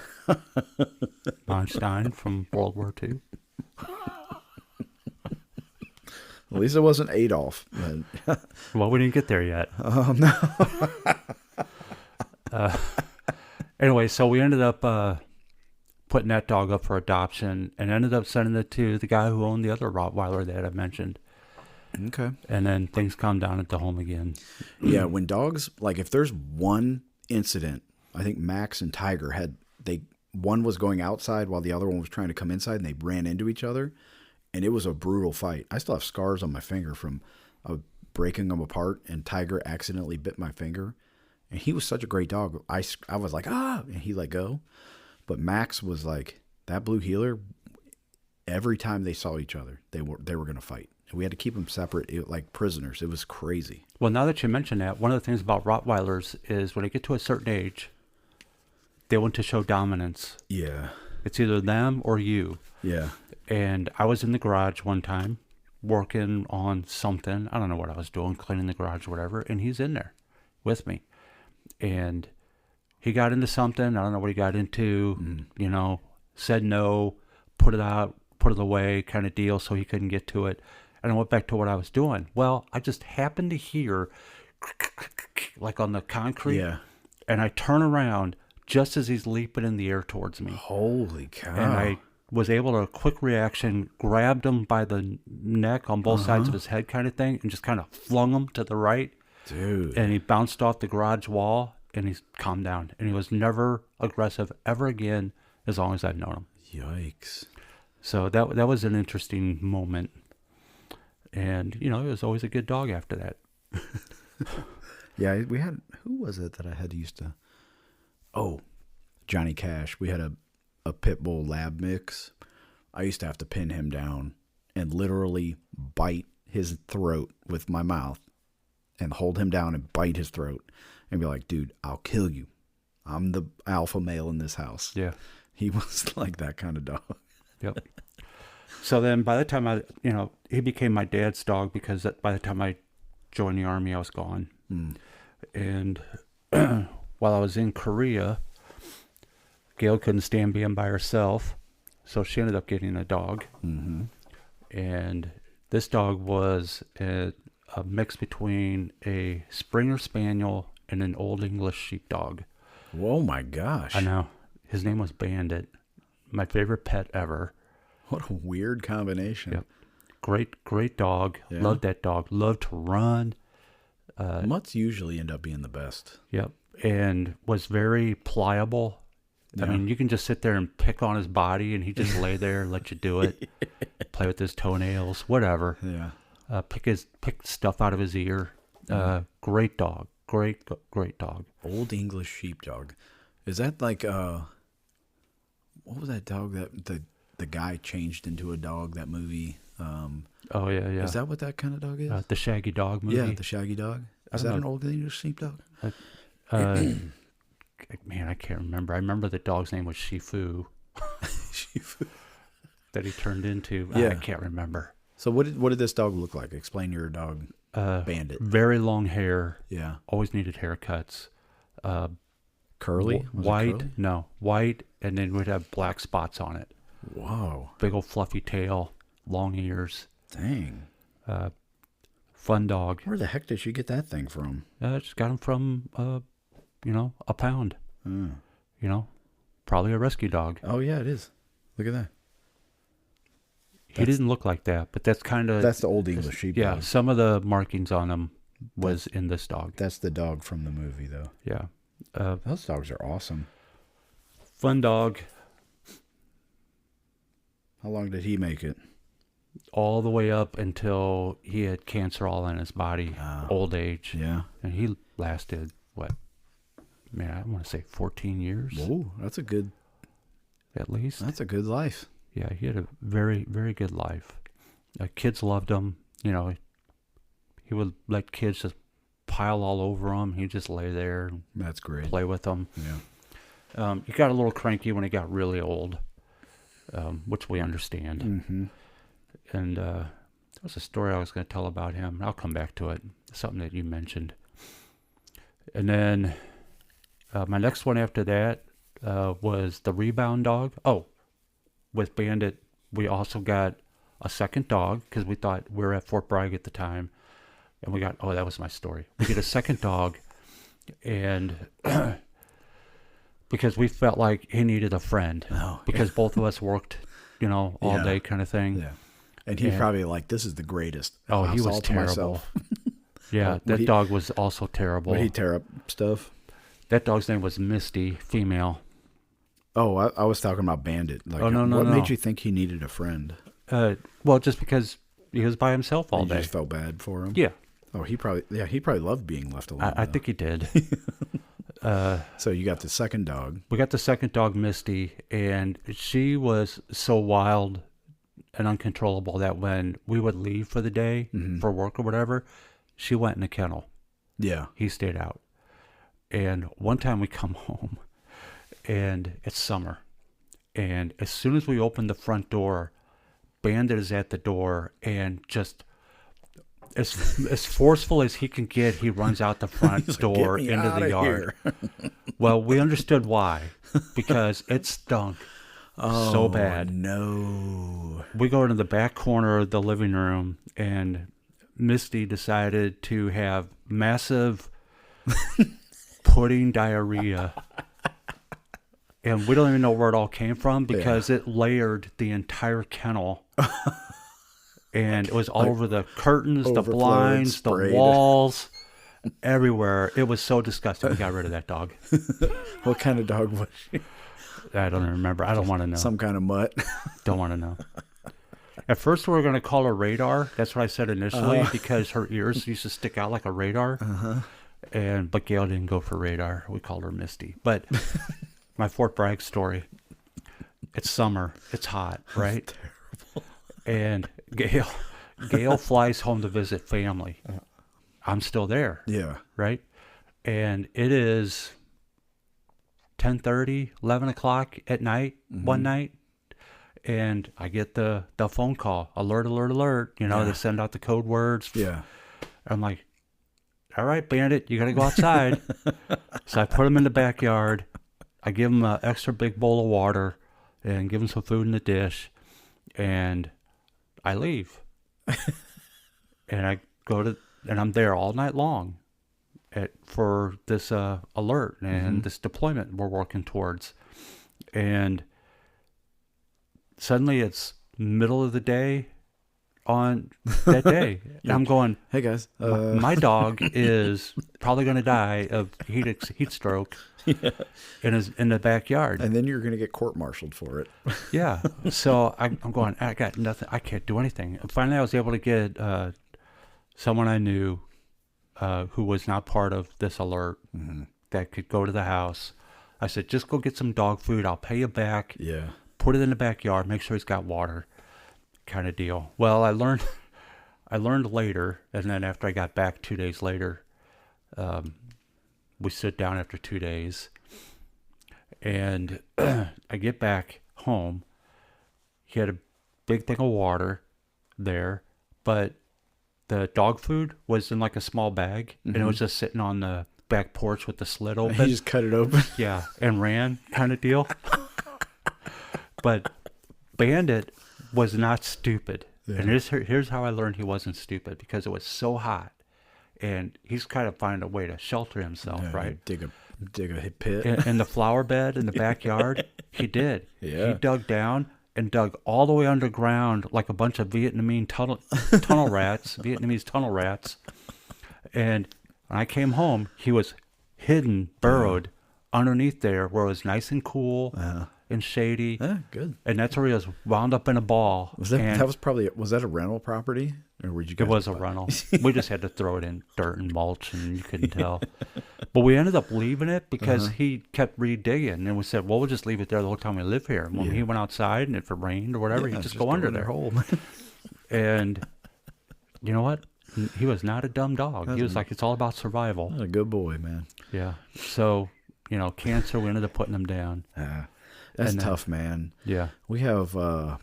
Manstein from World War II. At least it wasn't Adolf. Well, we didn't get there yet. Oh, no. Anyway, so we ended up putting that dog up for adoption and ended up sending it to the guy who owned the other Rottweiler that I mentioned. Okay. And then things calmed down at the home again. Yeah, when dogs, like if there's one incident, I think Max and Tiger one was going outside while the other one was trying to come inside, and they ran into each other, and it was a brutal fight. I still have scars on my finger from breaking them apart, and Tiger accidentally bit my finger. And he was such a great dog. I was like, and he let go. But Max was like, that blue heeler, every time they saw each other, they were going to fight. And we had to keep them separate, like prisoners. It was crazy. Well, now that you mention that, one of the things about Rottweilers is when they get to a certain age, they want to show dominance. Yeah. It's either them or you. Yeah. And I was in the garage one time working on something. I don't know what I was doing, cleaning the garage or whatever. And he's in there with me. And he got into something. I don't know what he got into. You know, said no, put it away, kind of deal, so he couldn't get to it. And I went back to what I was doing. Well, I just happened to hear like on the concrete, Yeah. and I turn around just as he's leaping in the air towards me. Holy cow. And I was able to, quick reaction, grabbed him by the neck on both sides of his head kind of thing, and just kind of flung him to the right. Dude. And he bounced off the garage wall, and he's calmed down. And he was never aggressive ever again as long as I've known him. Yikes. So that was an interesting moment. And, you know, it was always a good dog after that. Yeah, we had, who was it that I had used to? Oh, Johnny Cash. We had a pit bull lab mix. I used to have to pin him down and literally bite his throat with my mouth and hold him down and bite his throat and be like, dude, I'll kill you. I'm the alpha male in this house. Yeah. He was like that kind of dog. Yep. So then by the time he became my dad's dog, because by the time I joined the Army, I was gone. And while I was in Korea, Gail couldn't stand being by herself, so she ended up getting a dog. And this dog was a mix between a Springer Spaniel and an Old English Sheepdog. Oh my gosh. I know. His name was Bandit. My favorite pet ever. What a weird combination. Yep. Great dog. Yeah. Loved that dog. Loved to run. Mutts usually end up being the best. Yep. And was very pliable. Yeah. I mean, you can just sit there and pick on his body, and he just lay there and let you do it. Play with his toenails, whatever. Yeah. Pick stuff out of his ear. Great dog. Great dog. Old English Sheepdog. Is that like what was that dog that the guy changed into a dog, that movie? Oh yeah. Is that what that kind of dog is? The Shaggy Dog movie? Yeah, the Shaggy Dog. Is that an Old English Sheepdog? Man, I can't remember. I remember the dog's name was Shifu. Shifu. That he turned into. Yeah. I can't remember. So what did this dog look like? Explain your dog, Bandit. Very long hair. Yeah. Always needed haircuts. Curly? Was it White. curly? No, white, and then would have black spots on it. Whoa. Big old fluffy tail, long ears. Dang. Fun dog. Where the heck did she get that thing from? Just got him from, a pound. Mm. Probably a rescue dog. Oh, yeah, it is. Look at that. He didn't look like that, but that's kind of... That's the Old English Sheepdog. Yeah, some of the markings on him was in this dog. That's the dog from the movie, though. Yeah. Those dogs are awesome. Fun dog. How long did he make it? All the way up until he had cancer all in his body, old age. Yeah. And he lasted, I want to say 14 years. Whoa, that's a good life. Yeah, he had a very, very good life. Kids loved him. He would let kids just pile all over him. He'd just lay there and That's great. play with them. Yeah. He got a little cranky when he got really old, which we understand. Mm-hmm. And there was a story I was going to tell about him. I'll come back to it. Something that you mentioned. And then my next one after that was the rebound dog. Oh, with Bandit, we also got a second dog because we thought we were at Fort Bragg at the time. And that was my story. We get a second dog, and because we felt like he needed a friend because both of us worked, all day kind of thing. Yeah. And he's probably like, this is the greatest. Oh, he I'll was salt terrible. myself. Yeah, that dog was also terrible. Would he tear up stuff? That dog's name was Misty, female. Oh, I was talking about Bandit. Like, no. What made you think he needed a friend? Well, just because he was by himself all You day. just felt bad for him? Yeah. Oh, he probably loved being left alone. I think he did. So you got the second dog. We got the second dog, Misty, and she was so wild and uncontrollable that when we would leave for the day for work or whatever, she went in the kennel. Yeah. He stayed out. And one time we come home, and it's summer. And as soon as we open the front door, Bandit is at the door and just as forceful as he can get, he runs out the front He's like, door "Get me into the outta yard. here." Well, we understood why, because it stunk so bad. No. We go into the back corner of the living room, and Misty decided to have massive pudding diarrhea. And we don't even know where it all came from because it layered the entire kennel. And it was all over the curtains, the blinds, sprayed. the walls, everywhere. It was so disgusting. We got rid of that dog. What kind of dog was she? I don't remember. I don't want to know. Some kind of mutt. Don't want to know. At first, we were going to call her Radar. That's what I said initially because her ears used to stick out like a radar. But Gail didn't go for Radar. We called her Misty. But my Fort Bragg story. It's summer. It's hot, right? Terrible. And Gail flies home to visit family. I'm still there. Yeah. Right? And it is 10:30, 11 o'clock at night, one night. And I get the phone call, alert, alert, alert. You know, they send out the code words. Yeah. I'm like, all right, Bandit, you got to go outside. So I put him in the backyard. I give him an extra big bowl of water and give him some food in the dish. And I leave. And I go to, and I'm there all night long for this alert and this deployment we're working towards. And suddenly it's middle of the day on that day. And I'm going, hey guys, my dog is probably going to die of heat stroke in the backyard. and then you're going to get court-martialed for it. Yeah. So I'm going, I got nothing. I can't do anything. And finally, I was able to get someone I knew who was not part of this alert that could go to the house. I said, just go get some dog food. I'll pay you back. Yeah. Put it in the backyard. Make sure he's got water, kind of deal. Well, I learned later, and then after I got back 2 days later, we sit down after 2 days, and I get back home. He had a big thing of water there, but the dog food was in like a small bag, and it was just sitting on the back porch with the slit open. He just cut it open. Yeah, and ran, kind of deal. But Bandit was not stupid. Yeah. And here's how I learned he wasn't stupid, because it was so hot. And he's kind of finding a way to shelter himself, right? Dig a pit. In the flower bed in the backyard, he did. Yeah. He dug down and dug all the way underground like a bunch of Vietnamese tunnel rats. And when I came home, he was hidden, burrowed underneath there where it was nice and cool. And shady. Yeah, good. And that's where he was wound up in a ball. Was that a rental property, or would you? It was a rental. We just had to throw it in dirt and mulch, and you couldn't tell. But we ended up leaving it because he kept re-digging, and we said, "Well, we'll just leave it there the whole time we live here." When he went outside, and if it rained or whatever, he'd just go under there. Hole. And you know what? He was not a dumb dog. He was like, it's all about survival. A good boy, man. Yeah. So cancer. We ended up putting him down. That's tough, man. Yeah. We have, I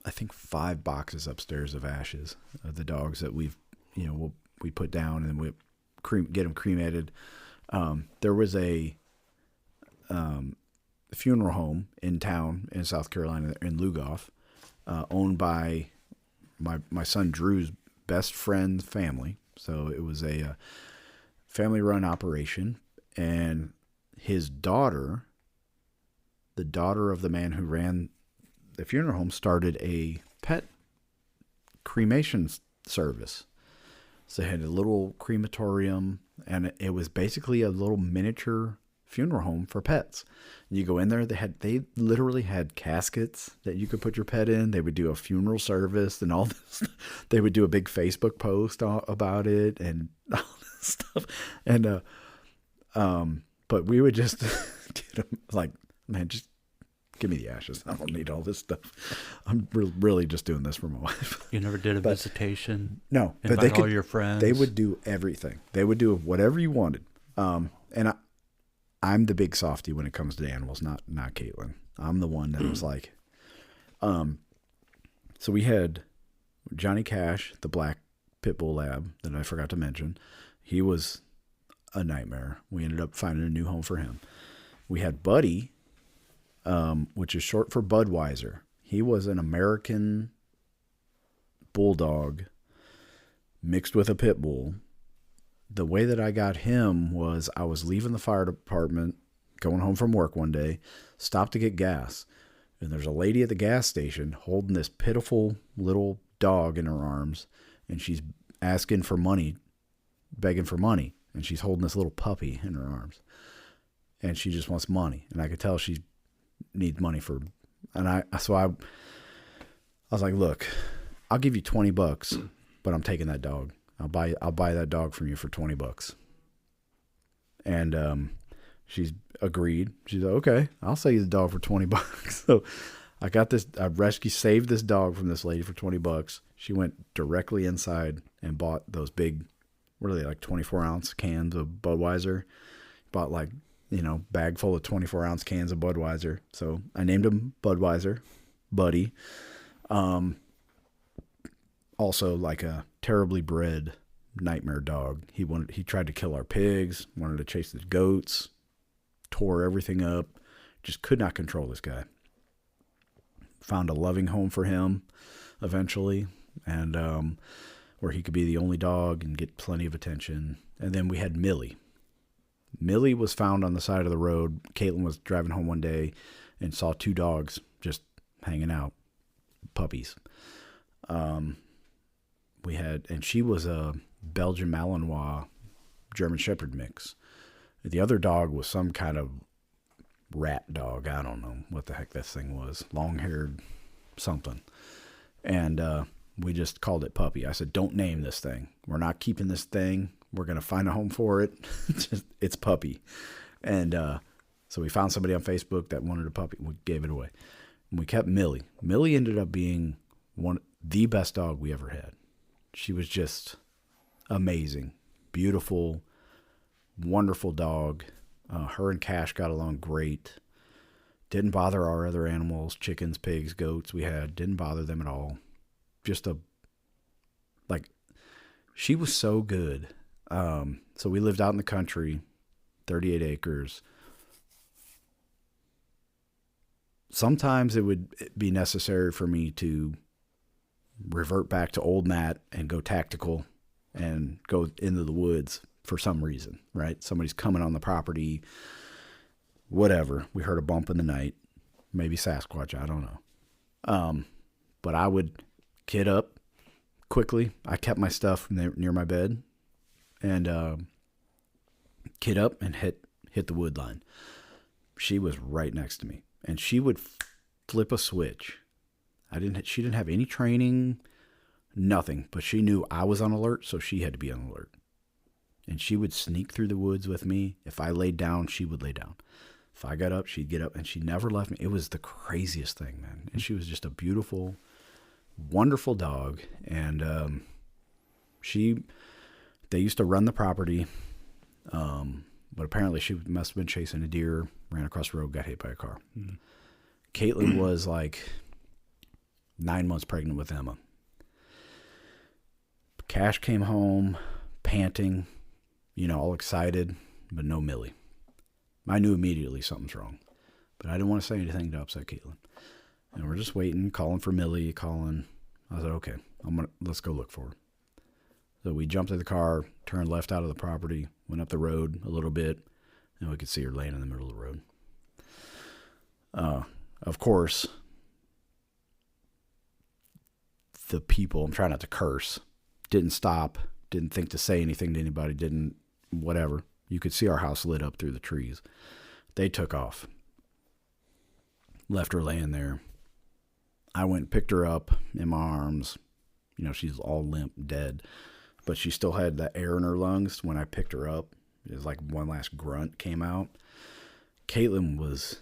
think 5 boxes upstairs of ashes of the dogs that we put down, and then we get them cremated. There was a funeral home in town in South Carolina, in Lugoff, owned by my son Drew's best friend's family. So it was a family-run operation, and his daughter, the daughter of the man who ran the funeral home, started a pet cremation service. So they had a little crematorium, and it was basically a little miniature funeral home for pets. And you go in there, they literally had caskets that you could put your pet in. They would do a funeral service and all this. They would do a big Facebook post about it and all this stuff. And but we would just get them like, man, just give me the ashes. I don't need all this stuff. I'm really just doing this for my wife. You never did a visitation? No. Invite but they could, all your friends? They would do everything. They would do whatever you wanted. And I'm the big softy when it comes to animals, not Caitlin. I'm the one that was like, so we had Johnny Cash, the black pit bull lab that I forgot to mention. He was a nightmare. We ended up finding a new home for him. We had Buddy, which is short for Budweiser. He was an American bulldog mixed with a pit bull. The way that I got him was I was leaving the fire department, going home from work one day, stopped to get gas. And there's a lady at the gas station holding this pitiful little dog in her arms. And she's asking for money, begging for money. And she's holding this little puppy in her arms. And she just wants money. And I could tell she needs money for, and I was like, look, I'll give you $20, but I'm taking that dog. I'll buy that dog from you for $20. And she's agreed. She's like, okay, I'll sell you the dog for $20. So I got this. Saved this dog from this lady for $20. She went directly inside and bought those big, what are they, like 24-ounce cans of Budweiser. Bought like, bag full of 24-ounce cans of Budweiser. So I named him Budweiser, Buddy. Also like a terribly bred nightmare dog. He tried to kill our pigs, wanted to chase the goats, tore everything up, just could not control this guy. Found a loving home for him eventually, and where he could be the only dog and get plenty of attention. And then we had Millie. Millie was found on the side of the road. Caitlin was driving home one day and saw two dogs just hanging out, puppies. And she was a Belgian Malinois German Shepherd mix. The other dog was some kind of rat dog. I don't know what the heck this thing was. Long-haired something. And we just called it Puppy. I said, don't name this thing. We're not keeping this thing. We're going to find a home for it. It's Puppy. And so we found somebody on Facebook that wanted a puppy. We gave it away. And we kept Millie. Millie ended up being the best dog we ever had. She was just amazing, beautiful, wonderful dog. Her and Cash got along great. Didn't bother our other animals, chickens, pigs, goats we had. Didn't bother them at all. She was so good. So we lived out in the country, 38 acres. Sometimes it would be necessary for me to revert back to old Matt and go tactical and go into the woods for some reason, right? Somebody's coming on the property, whatever. We heard a bump in the night, maybe Sasquatch, I don't know. But I would kid up quickly. I kept my stuff near my bed and kid up and hit the wood line. She was right next to me, and she would flip a switch. She didn't have any training, nothing, but she knew I was on alert, so she had to be on alert. And she would sneak through the woods with me. If I laid down, she would lay down. If I got up, she'd get up, and she never left me. It was the craziest thing, man. And she was just a beautiful, wonderful dog. And they used to run the property, but apparently she must have been chasing a deer, ran across the road, got hit by a car. Mm-hmm. Caitlin was like 9 months pregnant with Emma. Cash came home, panting, all excited, but no Millie. I knew immediately something's wrong, but I didn't want to say anything to upset Caitlin. And we're just waiting, calling for Millie, calling. I said, okay, let's go look for her. So we jumped in the car, turned left out of the property, went up the road a little bit, and we could see her laying in the middle of the road. Of course, the people, I'm trying not to curse, didn't stop, didn't think to say anything to anybody, didn't whatever. You could see our house lit up through the trees. They took off. Left her laying there. I went and picked her up in my arms. She's all limp, dead. But she still had that air in her lungs when I picked her up. It was like one last grunt came out. Caitlin was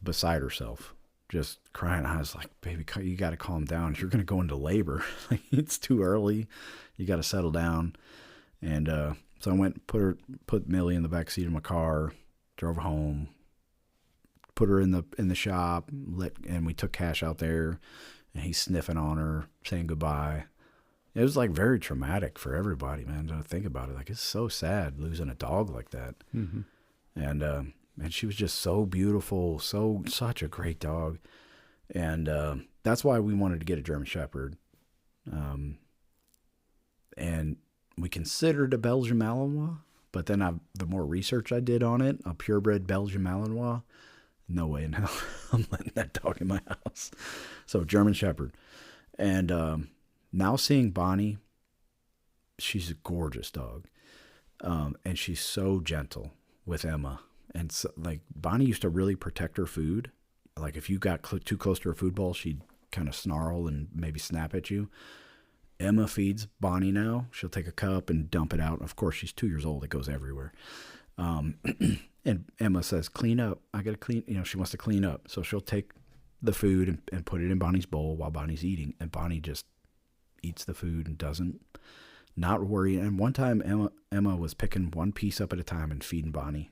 beside herself, just crying. I was like, baby, you got to calm down. You're going to go into labor. It's too early. You got to settle down. And so I went and put Millie in the back seat of my car, drove home, put her in the shop, and we took Cash out there, and he's sniffing on her, saying goodbye. It was like very traumatic for everybody, man. To think about it, like it's so sad losing a dog like that. Mm-hmm. And she was just so beautiful, such a great dog, and that's why we wanted to get a German Shepherd. And we considered a Belgian Malinois, but then the more research I did on it, a purebred Belgian Malinois, no way in hell I'm letting that dog in my house. So German Shepherd, and now seeing Bonnie, she's a gorgeous dog, and she's so gentle with Emma. And so, like, Bonnie used to really protect her food. Like, if you got too close to her food bowl, she'd kind of snarl and maybe snap at you. Emma feeds Bonnie now. She'll take a cup and dump it out. Of course, she's 2 years old. It goes everywhere. And Emma says, clean up. I got to clean. She wants to clean up. So she'll take the food and put it in Bonnie's bowl while Bonnie's eating. And Bonnie just eats the food and doesn't, not worry. And one time Emma was picking one piece up at a time and feeding Bonnie.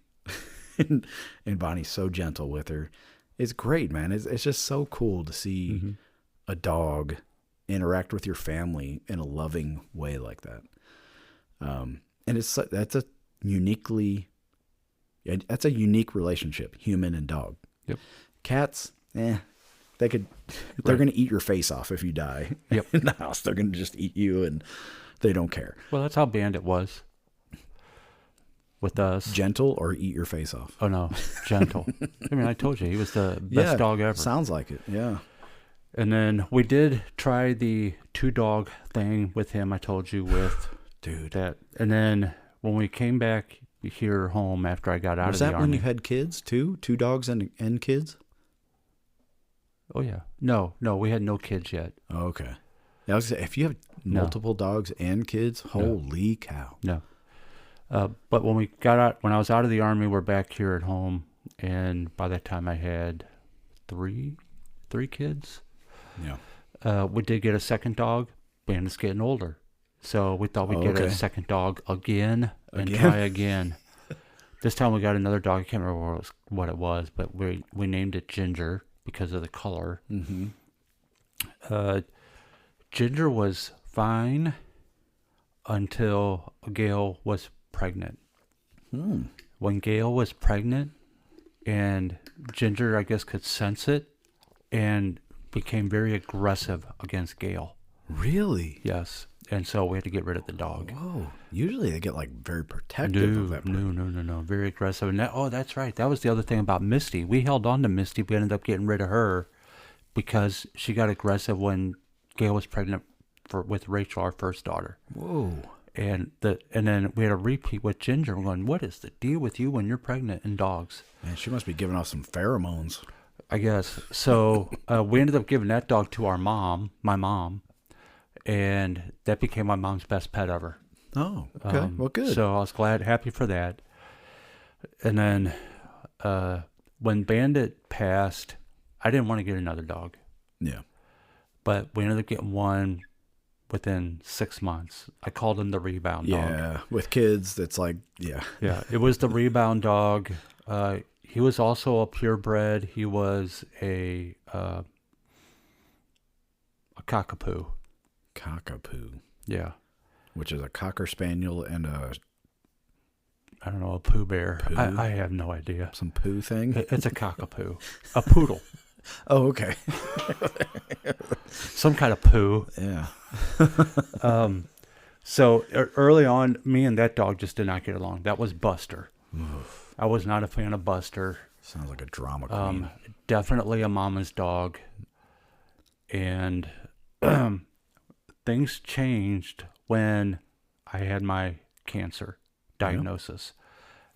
and Bonnie's so gentle with her. It's great, man. It's just so cool to see a dog interact with your family in a loving way like that. And that's a unique relationship, human and dog. Yep. Cats, they're going to eat your face off if you die. Yep. In the house, they're going to just eat you, and they don't care. Well, that's how Bandit was with us. Gentle or eat your face off? Oh, no. Gentle. I mean, I told you, he was the best dog ever. Sounds like it, yeah. And then we did try the 2-dog thing with him, I told you, with Dude. that. And then when we came back here home after I got out of the army. Was that when you had kids, too? 2 dogs and kids? Oh, yeah. No, we had no kids yet. Oh, okay. I was gonna say, if you have multiple dogs and kids, holy cow. No. But when I was out of the army, we're back here at home, and by that time I had three kids. Yeah. We did get a second dog. Bandit's getting older, so we thought we'd get a second dog again and try again. This time we got another dog. I can't remember what it was, but we named it Ginger because of the color. Mm-hmm. Ginger was fine until Gail was pregnant. When Gail was pregnant, and Ginger, I guess, could sense it, and became very aggressive against Gail. Really? Yes. And so we had to get rid of the dog. Whoa. Usually they get like very protective of that. No. Very aggressive. And that's right. That was the other thing about Misty. We held on to Misty. We ended up getting rid of her because she got aggressive when Gail was pregnant with Rachel, our first daughter. Whoa. And then we had a repeat with Ginger. We're going, what is the deal with you when you're pregnant and dogs? Man, she must be giving off some pheromones. I guess. So we ended up giving that dog to my mom, and that became my mom's best pet ever. Oh, okay. Well, good. So I was happy for that. And then when Bandit passed, I didn't want to get another dog. Yeah. But we ended up getting one within 6 months. I called him the rebound dog. Yeah, with kids, that's like, yeah. Yeah, it was the rebound dog. He was also a purebred. He was a cockapoo. Cockapoo. Yeah. Which is a cocker spaniel and a poo bear. Poo? I have no idea. Some poo thing? It's a cockapoo. A poodle. Oh, okay. Some kind of poo. Yeah. So early on, me and that dog just did not get along. That was Buster. Oof. I was not a fan of Buster. Sounds like a drama queen. Definitely a mama's dog. And things changed when I had my cancer diagnosis. Yep.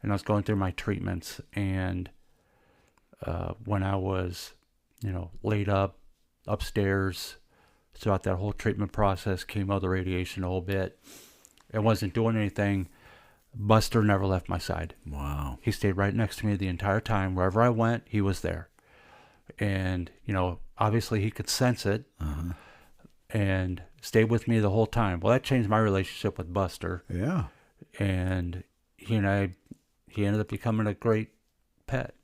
And I was going through my treatments. And when I was, laid up upstairs throughout that whole treatment process, chemo, the radiation a whole bit, and wasn't doing anything, Buster never left my side. Wow. He stayed right next to me the entire time. Wherever I went, he was there. And, obviously he could sense it and stayed with me the whole time. Well, that changed my relationship with Buster. Yeah. And he ended up becoming a great pet.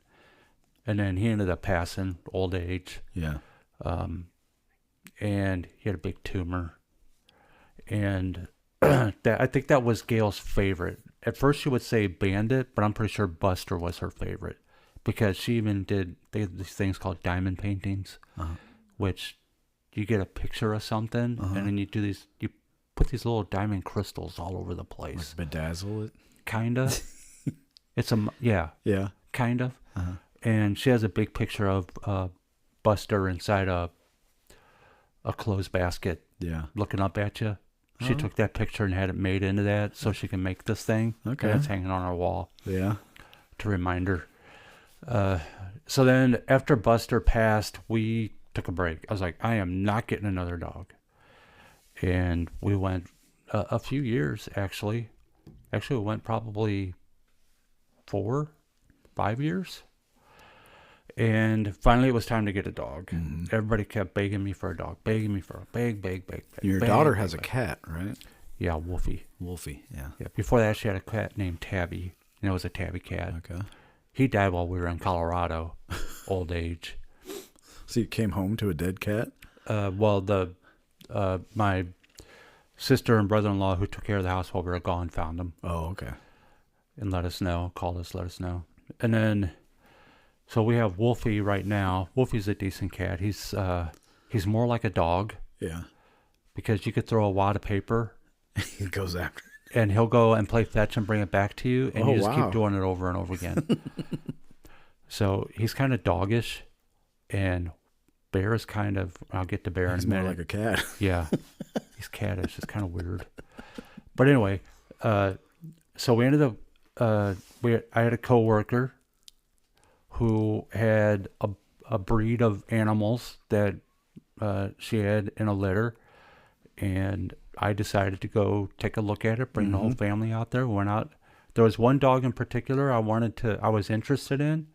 And then he ended up passing, old age. Yeah. And he had a big tumor. And I think that was Gail's favorite. At first she would say Bandit, but I'm pretty sure Buster was her favorite because she even did these things called diamond paintings, which you get a picture of something and then you put these little diamond crystals all over the place. Like bedazzle it? Kind of. Yeah. Kind of. And she has a big picture of Buster inside a clothes basket looking up at you. She took that picture and had it made into that so she can make this thing. Okay. And it's hanging on our wall. Yeah. To remind her. So then after Buster passed, we took a break. I was like, I am not getting another dog. And we went a few years, actually. Actually, we went probably 4-5 years. And finally, it was time to get a dog. Everybody kept begging me for a dog, begging me for a beg. Your daughter has a cat, right? Yeah, Wolfie. Yeah. Before that, she had a cat named Tabby, and it was a tabby cat. Okay. He died while we were in Colorado, old age. So you came home to a dead cat? Well, my sister and brother-in-law who took care of the house while we were gone found him. Oh, okay. And let us know, called us, let us know. And then, so we have Wolfie right now. Wolfie's a decent cat. He's more like a dog. Yeah. Because you could throw a wad of paper. He goes after it. And he'll go and play fetch and bring it back to you. And you just wow. keep doing it over and over again. So he's kind of doggish. And Bear is kind of, I'll get to Bear in a minute. He's more like a cat. Yeah. He's cattish. It's kind of weird. But anyway, so we ended up, I had a coworker who had a breed of animals that she had in a litter. And I decided to go take a look at it, bring the whole family out there. We went out. There was one dog in particular I was interested in.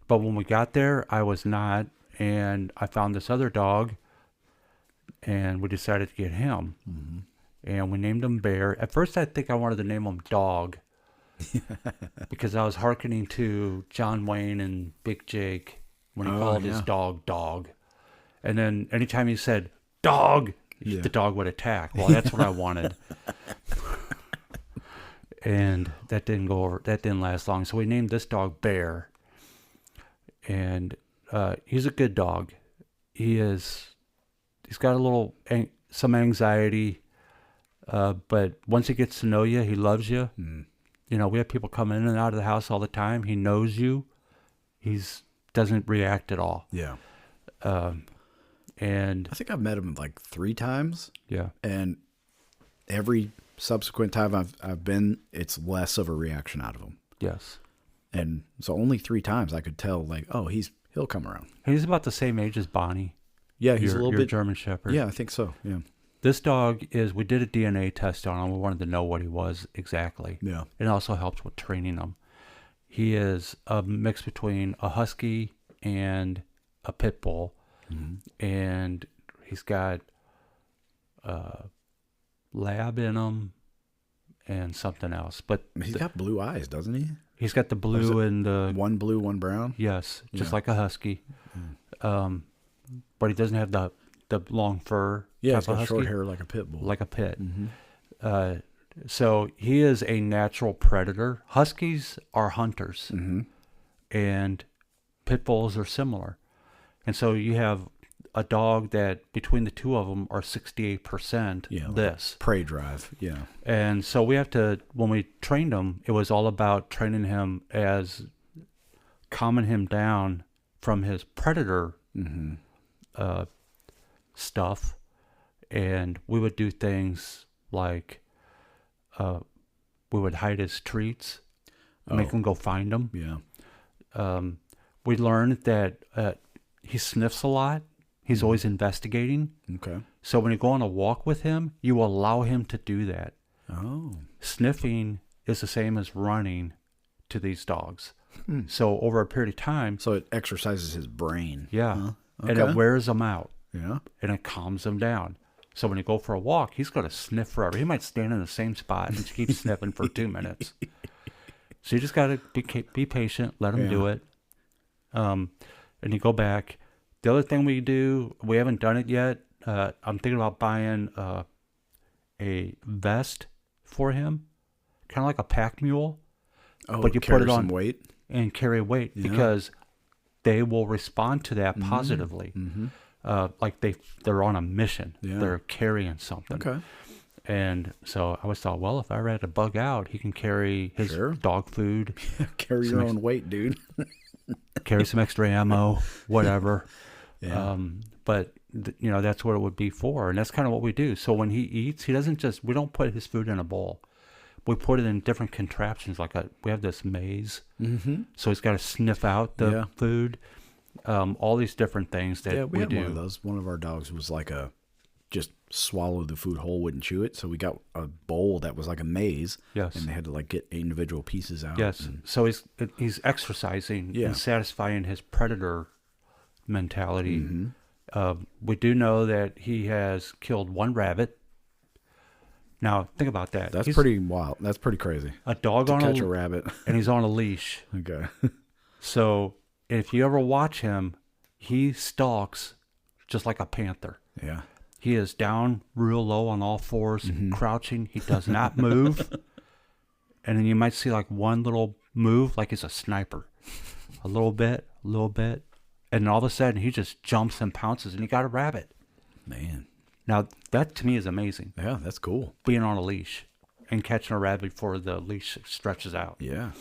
But when we got there, I was not. And I found this other dog, and we decided to get him. And we named him Bear. At first, I think I wanted to name him Dog because I was hearkening to John Wayne and Big Jake when he called his dog Dog. And then anytime he said Dog, the dog would attack. Well, that's what I wanted. And that didn't go over. That didn't last long. So we named this dog Bear. And he's a good dog. He's got some anxiety, but once he gets to know you, he loves you. You know, we have people come in and out of the house all the time. He knows you. Doesn't react at all. Yeah. And I think I've met him like 3 times. Yeah. And every subsequent time I've been, it's less of a reaction out of him. Yes. And so only 3 times I could tell, like, oh, he'll come around. He's about the same age as Bonnie. Yeah, he's a little bit German Shepherd. Yeah, I think so. Yeah. This dog we did a DNA test on him. We wanted to know what he was exactly. Yeah. It also helps with training him. He is a mix between a husky and a pit bull. And he's got lab in him and something else. But he's got blue eyes, doesn't he? He's got the blue and the... One blue, one brown? Yes, just like a husky. But he doesn't have the long fur. Yeah, he's got short hair like a pit bull. Like a pit. So he is a natural predator. Huskies are hunters. And pit bulls are similar. And so you have a dog that between the two of them are 68% this. Prey drive, yeah. And so we have to, when we trained him, it was all about training him as calming him down from his predator stuff. And we would do things like we would hide his treats, make him go find them. Yeah. We learned that he sniffs a lot. He's always investigating. Okay. So when you go on a walk with him, you allow him to do that. Oh. Sniffing is the same as running to these dogs. So over a period of time... So it exercises his brain. Yeah. Okay. And it wears him out. Yeah. And it calms him down. So when you go for a walk, he's going to sniff forever. He might stand in the same spot and keep sniffing for 2 minutes. So you just got to be patient, let him do it. And you go back. The other thing we do, we haven't done it yet. I'm thinking about buying a vest for him, kind of like a pack mule, Oh, but you carry put it some on weight. and carry weight because they will respond to that positively. Like they're on a mission. Yeah. They're carrying something. Okay. And so I always thought, well, if I ever had to bug out, he can carry his Sure. dog food, Carry your own weight, dude. carry some extra ammo, whatever. Yeah. But that's what it would be for, and that's kind of what we do. So when he eats, we don't put his food in a bowl. We put it in different contraptions. We have this maze, so he's got to sniff out the food. All these different things that we had do. one of those. One of our dogs was like just swallow the food whole, wouldn't chew it. So we got a bowl that was like a maze. Yes. And they had to like get individual pieces out. Yes. So he's exercising and satisfying his predator mentality. We do know that he has killed one rabbit. Now think about that. That's pretty wild. That's pretty crazy. A dog to on catch a rabbit, and he's on a leash. Okay. So if you ever watch him, he stalks just like a panther. Yeah. He is down real low on all fours, crouching. He does not move. And then you might see like one little move, like he's a sniper. A little bit. And then all of a sudden, he just jumps and pounces, and he got a rabbit. Man. Now, that to me is amazing. Yeah, that's cool. Being on a leash and catching a rabbit before the leash stretches out. Yeah.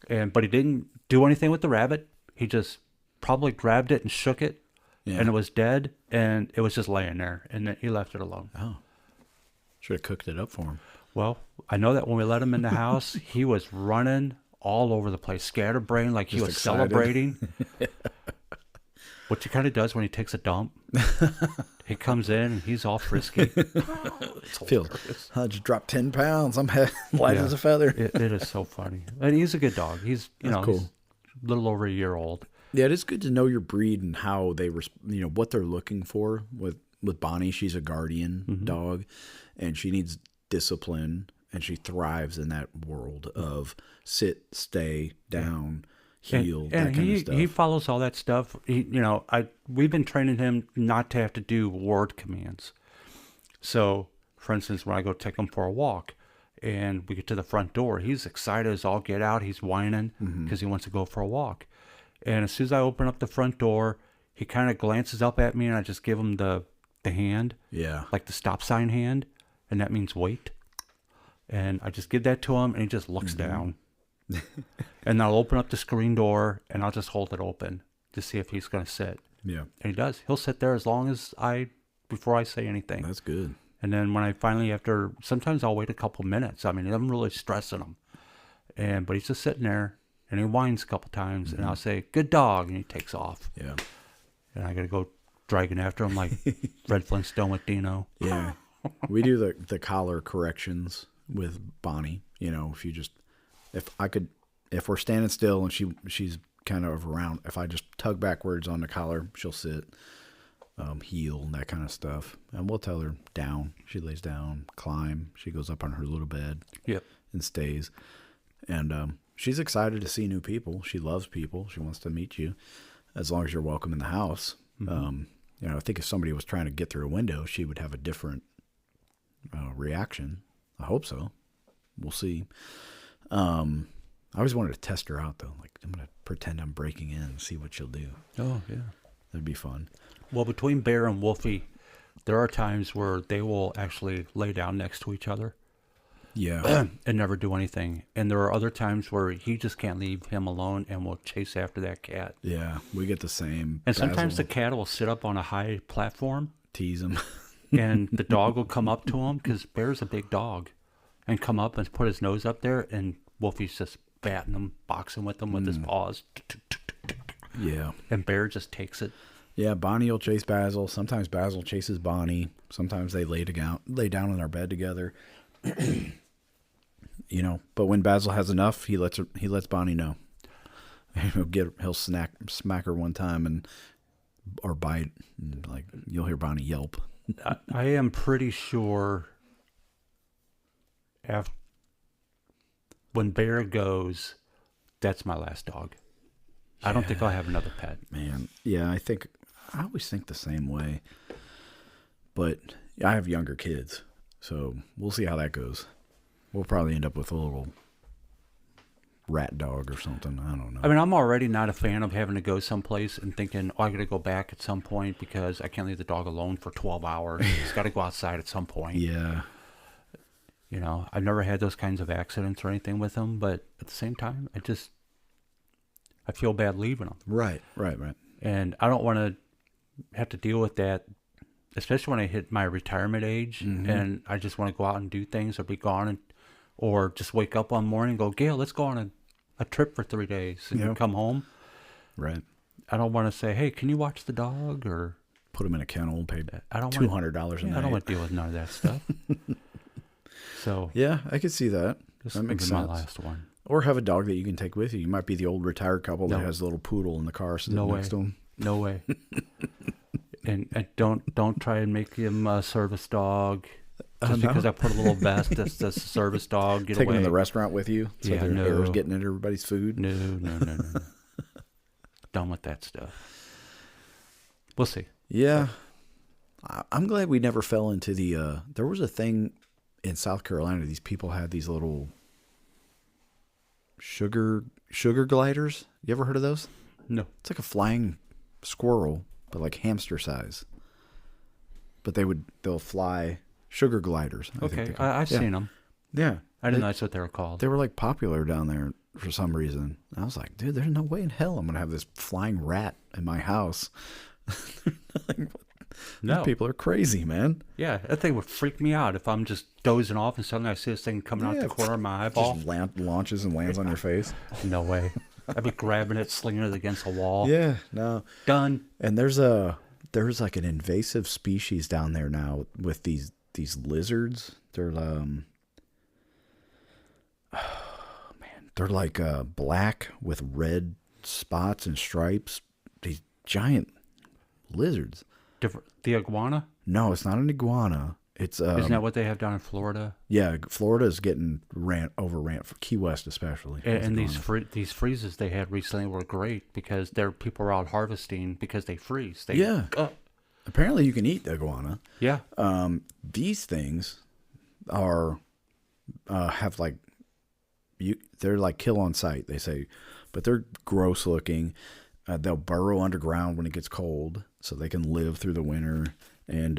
But he didn't do anything with the rabbit. He just probably grabbed it and shook it. Yeah. And it was dead, and it was just laying there, and then he left it alone. Oh. Should have cooked it up for him. Well, I know that when we let him in the house, he was running all over the place, scatterbrained, like he was excited. celebrating. What he kind of does when he takes a dump, he comes in and he's all frisky. I just dropped 10 pounds. I'm light as a feather. It is so funny. And he's a good dog. He's, cool. He's a little over a year old. Yeah, it is good to know your breed and how they, what they're looking for. With Bonnie, she's a guardian dog, and she needs discipline, and she thrives in that world of sit, stay, down, heel, that kind of stuff. He follows all that stuff. We've been training him not to have to do word commands. So, for instance, when I go take him for a walk, and we get to the front door, he's excited as all get out. He's whining because he wants to go for a walk. And as soon as I open up the front door, he kind of glances up at me, and I just give him the hand, like the stop sign hand, and that means wait. And I just give that to him, and he just looks down. And I'll open up the screen door, and I'll just hold it open to see if he's going to sit. Yeah. And he does. He'll sit there as long as before I say anything. That's good. And then when I finally, sometimes I'll wait a couple minutes. I mean, I'm really stressing him. But he's just sitting there, and he whines a couple times, and I'll say, good dog, and he takes off. Yeah. And I got to go dragging after him like Red Flintstone with Dino. Yeah. We do the collar corrections with Bonnie. If we're standing still and she's kind of around, if I just tug backwards on the collar, she'll sit, heel, and that kind of stuff. And we'll tell her down. She lays down, climb. She goes up on her little bed. Yep. And stays. And she's excited to see new people. She loves people. She wants to meet you as long as you're welcome in the house. I think if somebody was trying to get through a window, she would have a different reaction. I hope so. We'll see. I always wanted to test her out, though. Like, I'm going to pretend I'm breaking in and see what she'll do. Oh, yeah. That'd be fun. Well, between Bear and Wolfie, there are times where they will actually lay down next to each other. Yeah. And never do anything. And there are other times where he just can't leave him alone and will chase after that cat. Yeah, we get the same. And sometimes the cat will sit up on a high platform. Tease him. And the dog will come up to him, because Bear's a big dog, and come up and put his nose up there, and Wolfie's just batting him, boxing with him with his paws. Yeah. And Bear just takes it. Yeah, Bonnie will chase Basil. Sometimes Basil chases Bonnie. Sometimes they lay down in our bed together. But when Basil has enough, he lets Bonnie know. He'll smack her one time or bite, and like you'll hear Bonnie yelp. I am pretty sure when Bear goes, that's my last dog. Yeah. I don't think I'll have another pet. Man, yeah, I always think the same way. But I have younger kids, So we'll see how that goes. We'll probably end up with a little rat dog or something. I don't know. I mean, I'm already not a fan of having to go someplace and thinking, oh, I got to go back at some point because I can't leave the dog alone for 12 hours. It's got to go outside at some point. Yeah. You know, I've never had those kinds of accidents or anything with them, but at the same time, I feel bad leaving them. Right. And I don't want to have to deal with that, especially when I hit my retirement age and I just want to go out and do things or be gone or just wake up one morning and go, Gail, let's go on a trip for 3 days and come home. Right. I don't want to say, hey, can you watch the dog or put him in a kennel and pay I don't $200 a night. I don't want to deal with none of that stuff. So yeah, I could see that. This That makes my sense. last one. Or have a dog that you can take with you. You might be the old retired couple that has a little poodle in the car sitting next to him. No way. and don't try and make him a service dog. Just because I put a little vest that's a service dog. Take him to the restaurant with you so their hair's getting into everybody's food. No. Done with that stuff. We'll see. Yeah. I'm glad we never fell into the... there was a thing in South Carolina. These people had these little sugar gliders. You ever heard of those? No. It's like a flying squirrel, but like hamster size. But they'll fly... Sugar gliders. Okay, I've seen them. Yeah. I didn't know that's what they were called. They were like popular down there for some reason. I was like, dude, there's no way in hell I'm going to have this flying rat in my house. Like, no. These people are crazy, man. Yeah, that thing would freak me out if I'm just dozing off and suddenly I see this thing coming out the corner of my eyeball. Just launches and lands on your face. No way. I'd be grabbing it, slinging it against a wall. Yeah, no. Done. And there's like an invasive species down there now with these lizards. They're they're like black with red spots and stripes. These giant lizards. The iguana? No, it's not an iguana. It's isn't that what they have down in Florida? Yeah, Florida's getting overran for Key West especially. And these freezes they had recently were great because people were out harvesting because they freeze. Apparently you can eat the iguana. Yeah. These things are have like they're like kill on sight, they say, but they're gross looking. They'll burrow underground when it gets cold so they can live through the winter. And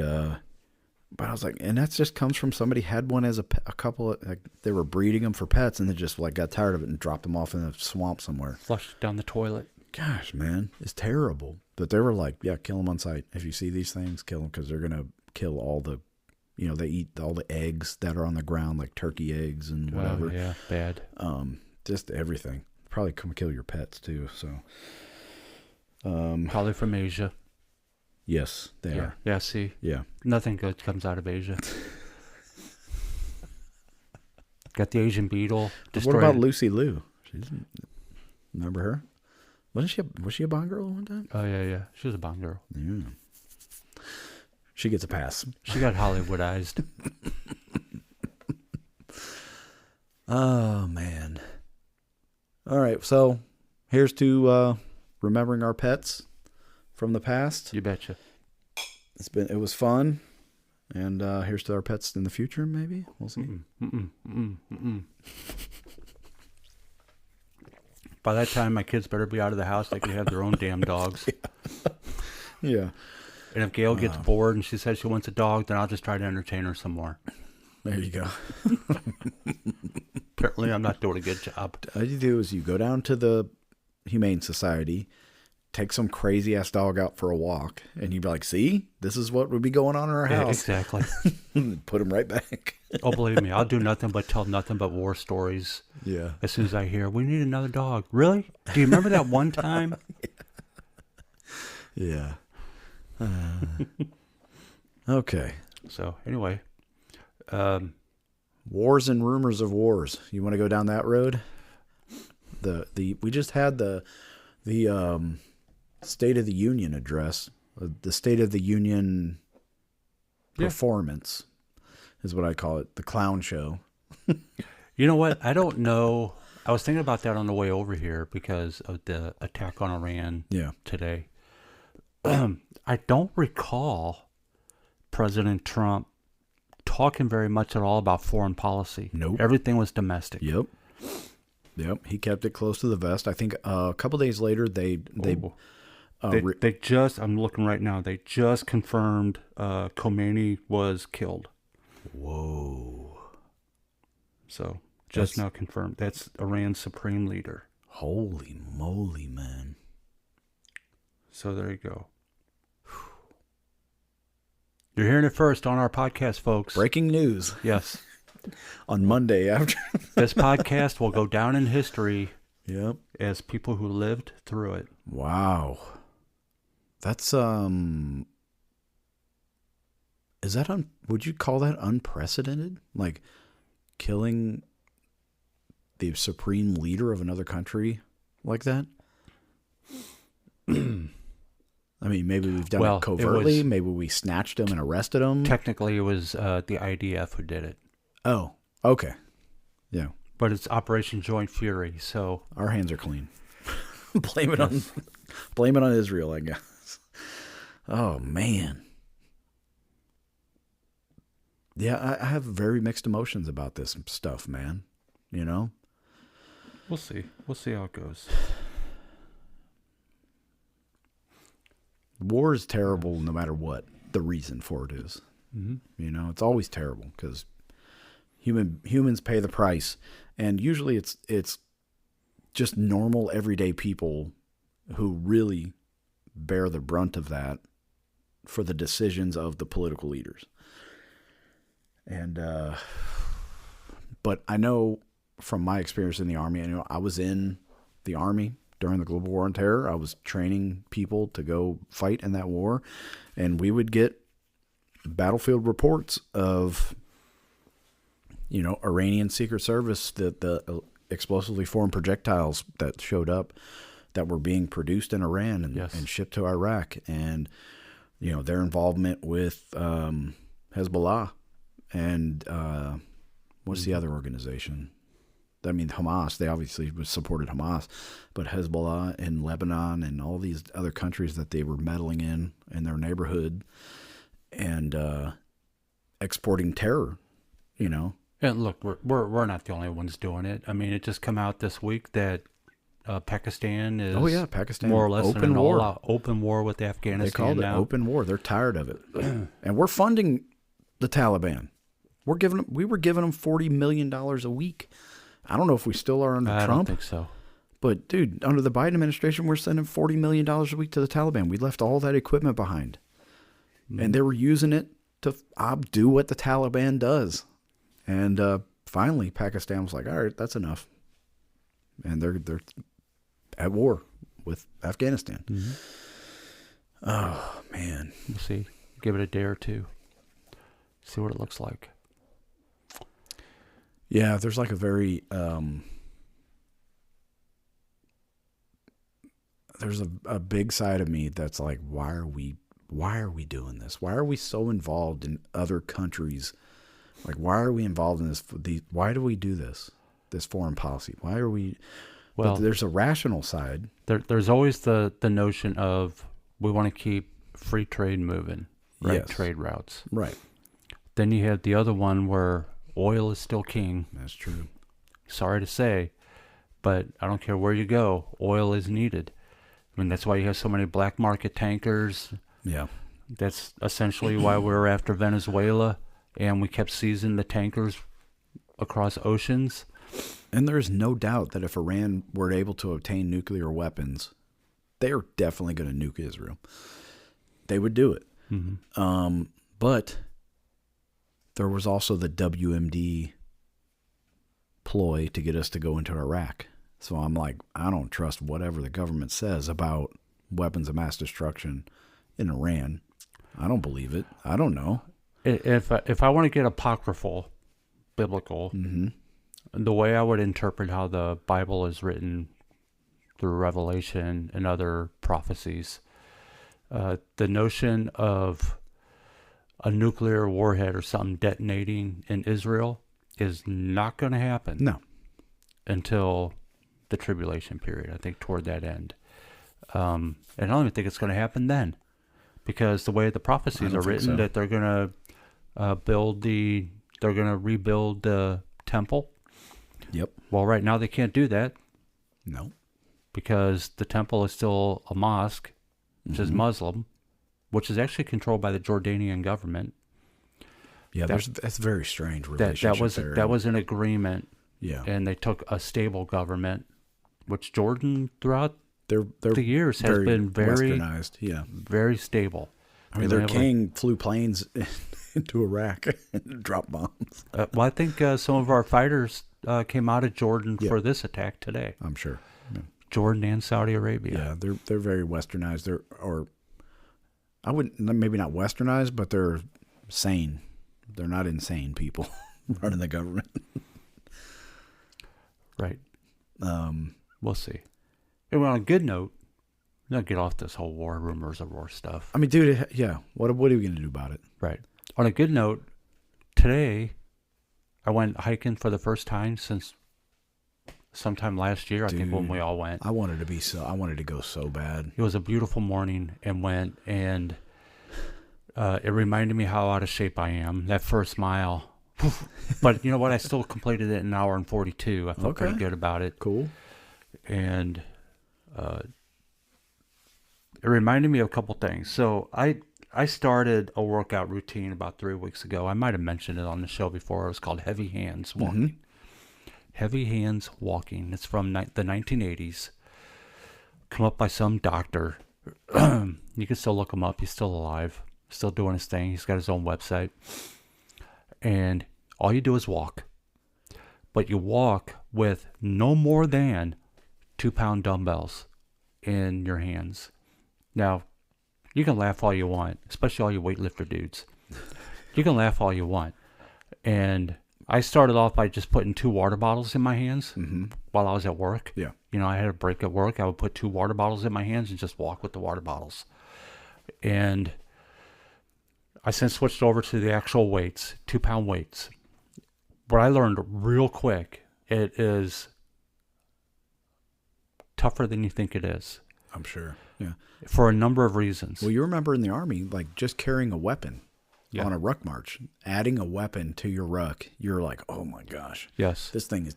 but I was like, and that just comes from somebody had one as a couple. Like they were breeding them for pets, and they just like got tired of it and dropped them off in a swamp somewhere. Flushed it down the toilet. Gosh, man, it's terrible. But they were like, yeah, kill them on sight. If you see these things, kill them because they're gonna kill all the, they eat all the eggs that are on the ground, like turkey eggs and whatever. Oh, yeah, bad. Just everything. Probably come kill your pets too. So, probably from Asia. Yes, they are. Yeah, see? Yeah. Nothing good comes out of Asia. Got the Asian beetle. What about Lucy Liu? Remember her? Was she a Bond girl one time? Oh, yeah. She was a Bond girl. Yeah. She gets a pass. She got Hollywoodized. Oh, man. All right, so here's to remembering our pets from the past. You betcha. It was fun, and here's to our pets in the future. Maybe we'll see. By that time, my kids better be out of the house. They can have their own damn dogs. Yeah. And if Gail gets bored and she says she wants a dog, then I'll just try to entertain her some more. There you go. Apparently, I'm not doing a good job. All you do is you go down to the Humane Society, take some crazy ass dog out for a walk, and you'd be like, see, this is what would be going on in our house. Yeah, exactly. Put him right back. Oh, believe me, I'll do nothing but tell nothing but war stories. Yeah. As soon as I hear, we need another dog. Really? Do you remember that one time? Yeah. Okay. So, anyway. Wars and rumors of wars. You want to go down that road? We just had the State of the Union address, the State of the Union performance is what I call it, the clown show. You know what? I don't know. I was thinking about that on the way over here because of the attack on Iran today. I don't recall President Trump talking very much at all about foreign policy. Nope. Everything was domestic. Yep. He kept it close to the vest. I think a couple days later they just, I'm looking right now, they just confirmed Khomeini was killed. Whoa. So just now confirmed. That's Iran's supreme leader. Holy moly, man. So there you go. You're hearing it first on our podcast, folks. Breaking news. Yes. On Monday after. This podcast will go down in history. Yep. As people who lived through it. Wow. That's is that would you call that unprecedented? Like killing the supreme leader of another country like that? I mean, maybe we've done it covertly. Maybe we snatched him and arrested him. Technically, it was the IDF who did it. Oh, okay. Yeah. But it's Operation Joint Fury, so our hands are clean. Blame it on Israel, I guess. Oh man. Yeah, I have very mixed emotions about this stuff, man. You know? We'll see. We'll see how it goes. War is terrible no matter what the reason for it is. Mm-hmm. You know, it's always terrible because humans pay the price. And usually it's just normal, everyday people who really bear the brunt of that for the decisions of the political leaders. And but I know from my experience in the Army, I was in the Army during the Global War on Terror. I was training people to go fight in that war, and we would get battlefield reports of Iranian Secret Service, the explosively formed projectiles that showed up that were being produced in Iran and shipped to Iraq, and their involvement with Hezbollah and what's the other organization? I mean, Hamas. They obviously supported Hamas, but Hezbollah in Lebanon and all these other countries that they were meddling in their neighborhood and exporting terror. And look, we're not the only ones doing it. I mean, it just come out this week that Pakistan is Pakistan more or less open in an war. all-out open war with Afghanistan. They called it open war. They're tired of it, and we're funding the Taliban. We were giving them $40 million a week. I don't know if we still are under Trump. I don't think so. But dude, under the Biden administration, we're sending $40 million a week to the Taliban. We left all that equipment behind, and they were using it to do what the Taliban does. And finally, Pakistan was like, "All right, that's enough," and they're at war with Afghanistan. Mm-hmm. Oh man, we'll see. Give it a day or two. See what it looks like. Yeah, there's like a very there's a big side of me that's like, why are we doing this? Why are we so involved in other countries? Like, why are we involved in this? Why do we do this foreign policy? Why are we? Well, but there's a rational side. There's always the notion of we want to keep free trade moving, right? Yes. Trade routes, right? Then you have the other one where oil is still king. That's true. Sorry to say, but I don't care where you go, oil is needed. I mean, that's why you have so many black market tankers. Yeah. That's essentially why we were after Venezuela, and we kept seizing the tankers across oceans. And there's no doubt that if Iran were able to obtain nuclear weapons, they are definitely going to nuke Israel. They would do it. Mm-hmm. But there was also the WMD ploy to get us to go into Iraq. So I'm like, I don't trust whatever the government says about weapons of mass destruction in Iran. I don't believe it. I don't know. If I want to get apocryphal, biblical, mm-hmm. the way I would interpret how the Bible is written through Revelation and other prophecies, the notion of a nuclear warhead or something detonating in Israel is not going to happen. No. Until the tribulation period, I think toward that end. And I don't even think it's going to happen then, because the way the prophecies are written, that they're going to they're going to rebuild the temple. Yep. Well, right now they can't do that No. because the temple is still a mosque, which is Muslim, which is actually controlled by the Jordanian government. Yeah, that's very strange relationship That was an agreement. Yeah. And they took a stable government, which Jordan throughout They're the years has been very westernized. Yeah. very stable. I mean, their king flew planes into Iraq and dropped bombs. Well, I think some of our fighters came out of Jordan for this attack today. I'm sure. Yeah. Jordan and Saudi Arabia. Yeah, they're very westernized. I wouldn't, maybe not westernized, but they're sane. They're not insane people running the government. Right. We'll see. And on a good note, I'm gonna get off this whole rumors of war stuff. I mean, dude, yeah. What are we going to do about it? Right. On a good note, today I went hiking for the first time since sometime last year. Dude, I think when we all went. I wanted to go so bad. It was a beautiful morning and went, and it reminded me how out of shape I am. That first mile. But you know what? I still completed it in an hour and 42. I felt pretty good about it. Cool. And it reminded me of a couple things. So I started a workout routine about 3 weeks ago. I might have mentioned it on the show before. It was called Heavy Hands Walking. Heavy Hands Walking. It's from the 1980s. Come up by some doctor. You can still look him up. He's still alive. Still doing his thing. He's got his own website. And all you do is walk. But you walk with no more than 2-pound dumbbells in your hands. Now, you can laugh all you want, especially all you weightlifter dudes. You can laugh all you want. And I started off by just putting 2 water bottles in my hands while I was at work. Yeah. You know, I had a break at work. I would put 2 water bottles in my hands and just walk with the water bottles. And I since switched over to the actual weights, 2-pound weights. What I learned real quick, it is tougher than you think it is. I'm sure. Yeah. For a number of reasons. Well, you remember in the Army, like just carrying a weapon on a ruck march, adding a weapon to your ruck, you're like, oh my gosh. Yes. This thing is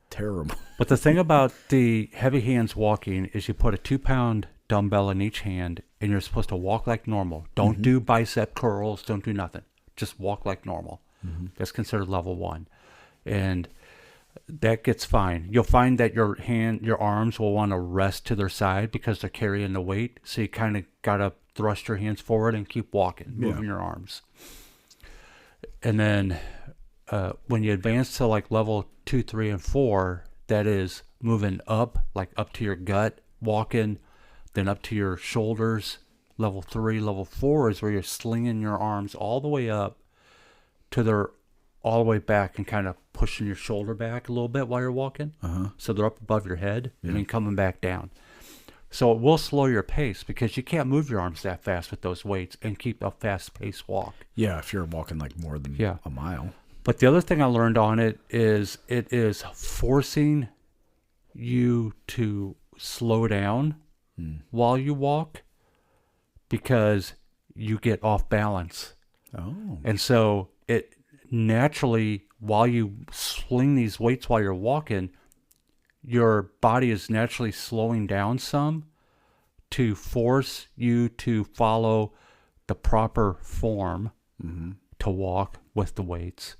terrible. But the thing about the heavy hands walking is you put a 2-pound dumbbell in each hand and you're supposed to walk like normal. Don't do bicep curls. Don't do nothing. Just walk like normal. That's considered level 1. And that gets fine. You'll find that your arms will want to rest to their side because they're carrying the weight. So you kind of got to thrust your hands forward and keep walking, moving your arms. And then when you advance to like level 2, 3, and 4, that is moving up, like up to your gut, walking, then up to your shoulders. Level 3, level 4 is where you're slinging your arms all the way up to all the way back and kind of pushing your shoulder back a little bit while you're walking. So they're up above your head and then coming back down. So it will slow your pace because you can't move your arms that fast with those weights and keep a fast-paced walk. Yeah, if you're walking like more than a mile. But the other thing I learned on it is forcing you to slow down while you walk because you get off balance. Oh. And so it naturally, while you sling these weights while you're walking, your body is naturally slowing down some to force you to follow the proper form to walk with the weights.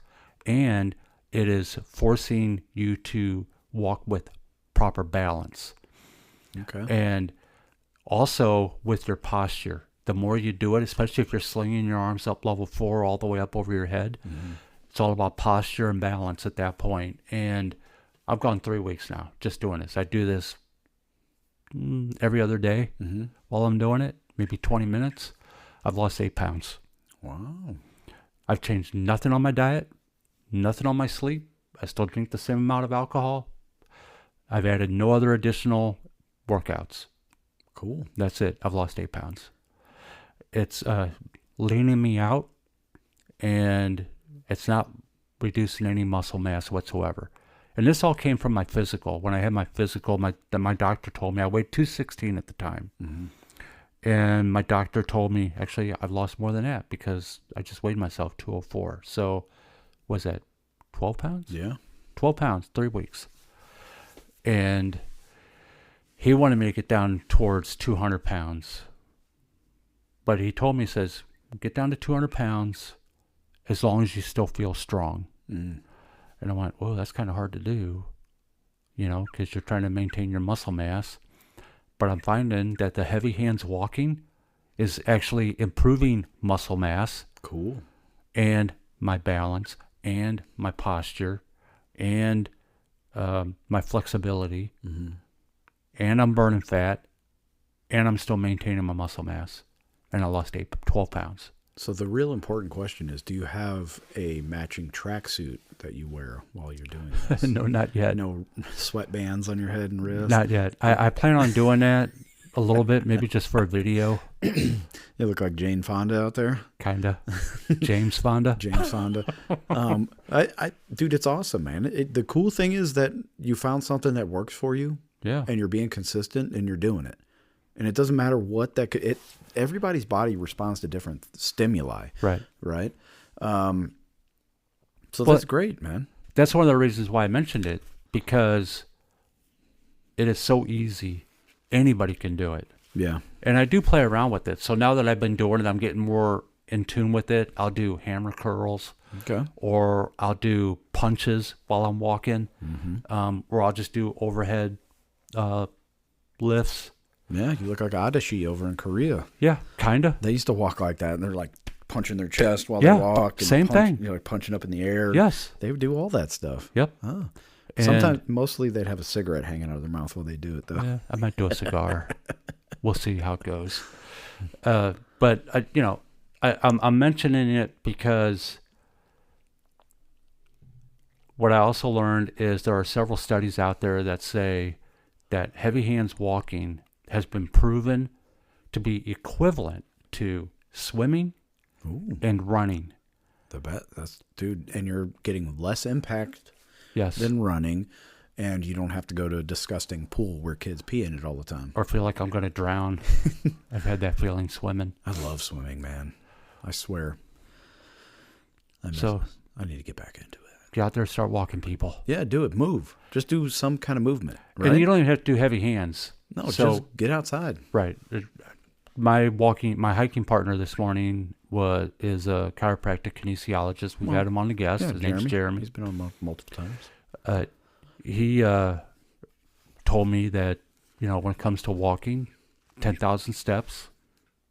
And it is forcing you to walk with proper balance. Okay. And also with your posture. The more you do it, especially if you're slinging your arms up level 4 all the way up over your head, it's all about posture and balance at that point. And I've gone 3 weeks now just doing this. I do this every other day while I'm doing it, maybe 20 minutes. I've lost 8 pounds. Wow. I've changed nothing on my diet, nothing on my sleep. I still drink the same amount of alcohol. I've added no other additional workouts. Cool. That's it. I've lost 8 pounds. It's leaning me out, and it's not reducing any muscle mass whatsoever. And this all came from my physical. When I had my physical, my doctor told me I weighed 216 at the time. And my doctor told me, actually, I've lost more than that because I just weighed myself 204. So, was that 12 pounds? Yeah. 12 pounds, 3 weeks. And he wanted me to get down towards 200 pounds. But he told me, he says, get down to 200 pounds as long as you still feel strong. Mm. And I went, well, that's kind of hard to do, because you're trying to maintain your muscle mass. But I'm finding that the heavy hands walking is actually improving muscle mass. Cool. And my balance and my posture and my flexibility. Mm-hmm. And I'm burning fat and I'm still maintaining my muscle mass. And I lost 12 pounds. So the real important question is, do you have a matching tracksuit that you wear while you're doing this? No, not yet. No sweatbands on your head and wrist? Not yet. I plan on doing that a little bit, maybe just for a video. You look like Jane Fonda out there. Kinda. James Fonda. James Fonda. Dude, it's awesome, man. The cool thing is that you found something that works for you. Yeah. And you're being consistent and you're doing it. And it doesn't matter what everybody's body responds to different stimuli. Right. Right. So that's great, man. That's one of the reasons why I mentioned it, because it is so easy. Anybody can do it. Yeah. And I do play around with it. So now that I've been doing it, I'm getting more in tune with it. I'll do hammer curls. Okay. Or I'll do punches while I'm walking. Mm-hmm. Or I'll just do overhead lifts. Yeah, you look like Adachi over in Korea. Yeah, kind of. They used to walk like that, and they're like punching their chest while they walk. And same thing. Like punching up in the air. Yes. They would do all that stuff. Yep. Oh. Sometimes, mostly they'd have a cigarette hanging out of their mouth while they do it, though. Yeah, I might do a cigar. We'll see how it goes. But I'm mentioning it because what I also learned is there are several studies out there that say that heavy hands walking has been proven to be equivalent to swimming and running. Dude, and you're getting less impact Yes. than running, and you don't have to go to a disgusting pool where kids pee in it all the time. Or feel like I'm going to drown. I've had that feeling swimming. I love swimming, man. I swear. I need to get back into it. Get out there, start walking, people. Yeah, do it. Move. Just do some kind of movement. Right? And you don't even have to do heavy hands. No, just get outside. Right. My hiking partner this morning is a chiropractic kinesiologist. We've had him on the guest. Yeah, His name's Jeremy. He's been on multiple times. He told me that, when it comes to walking, 10,000 steps,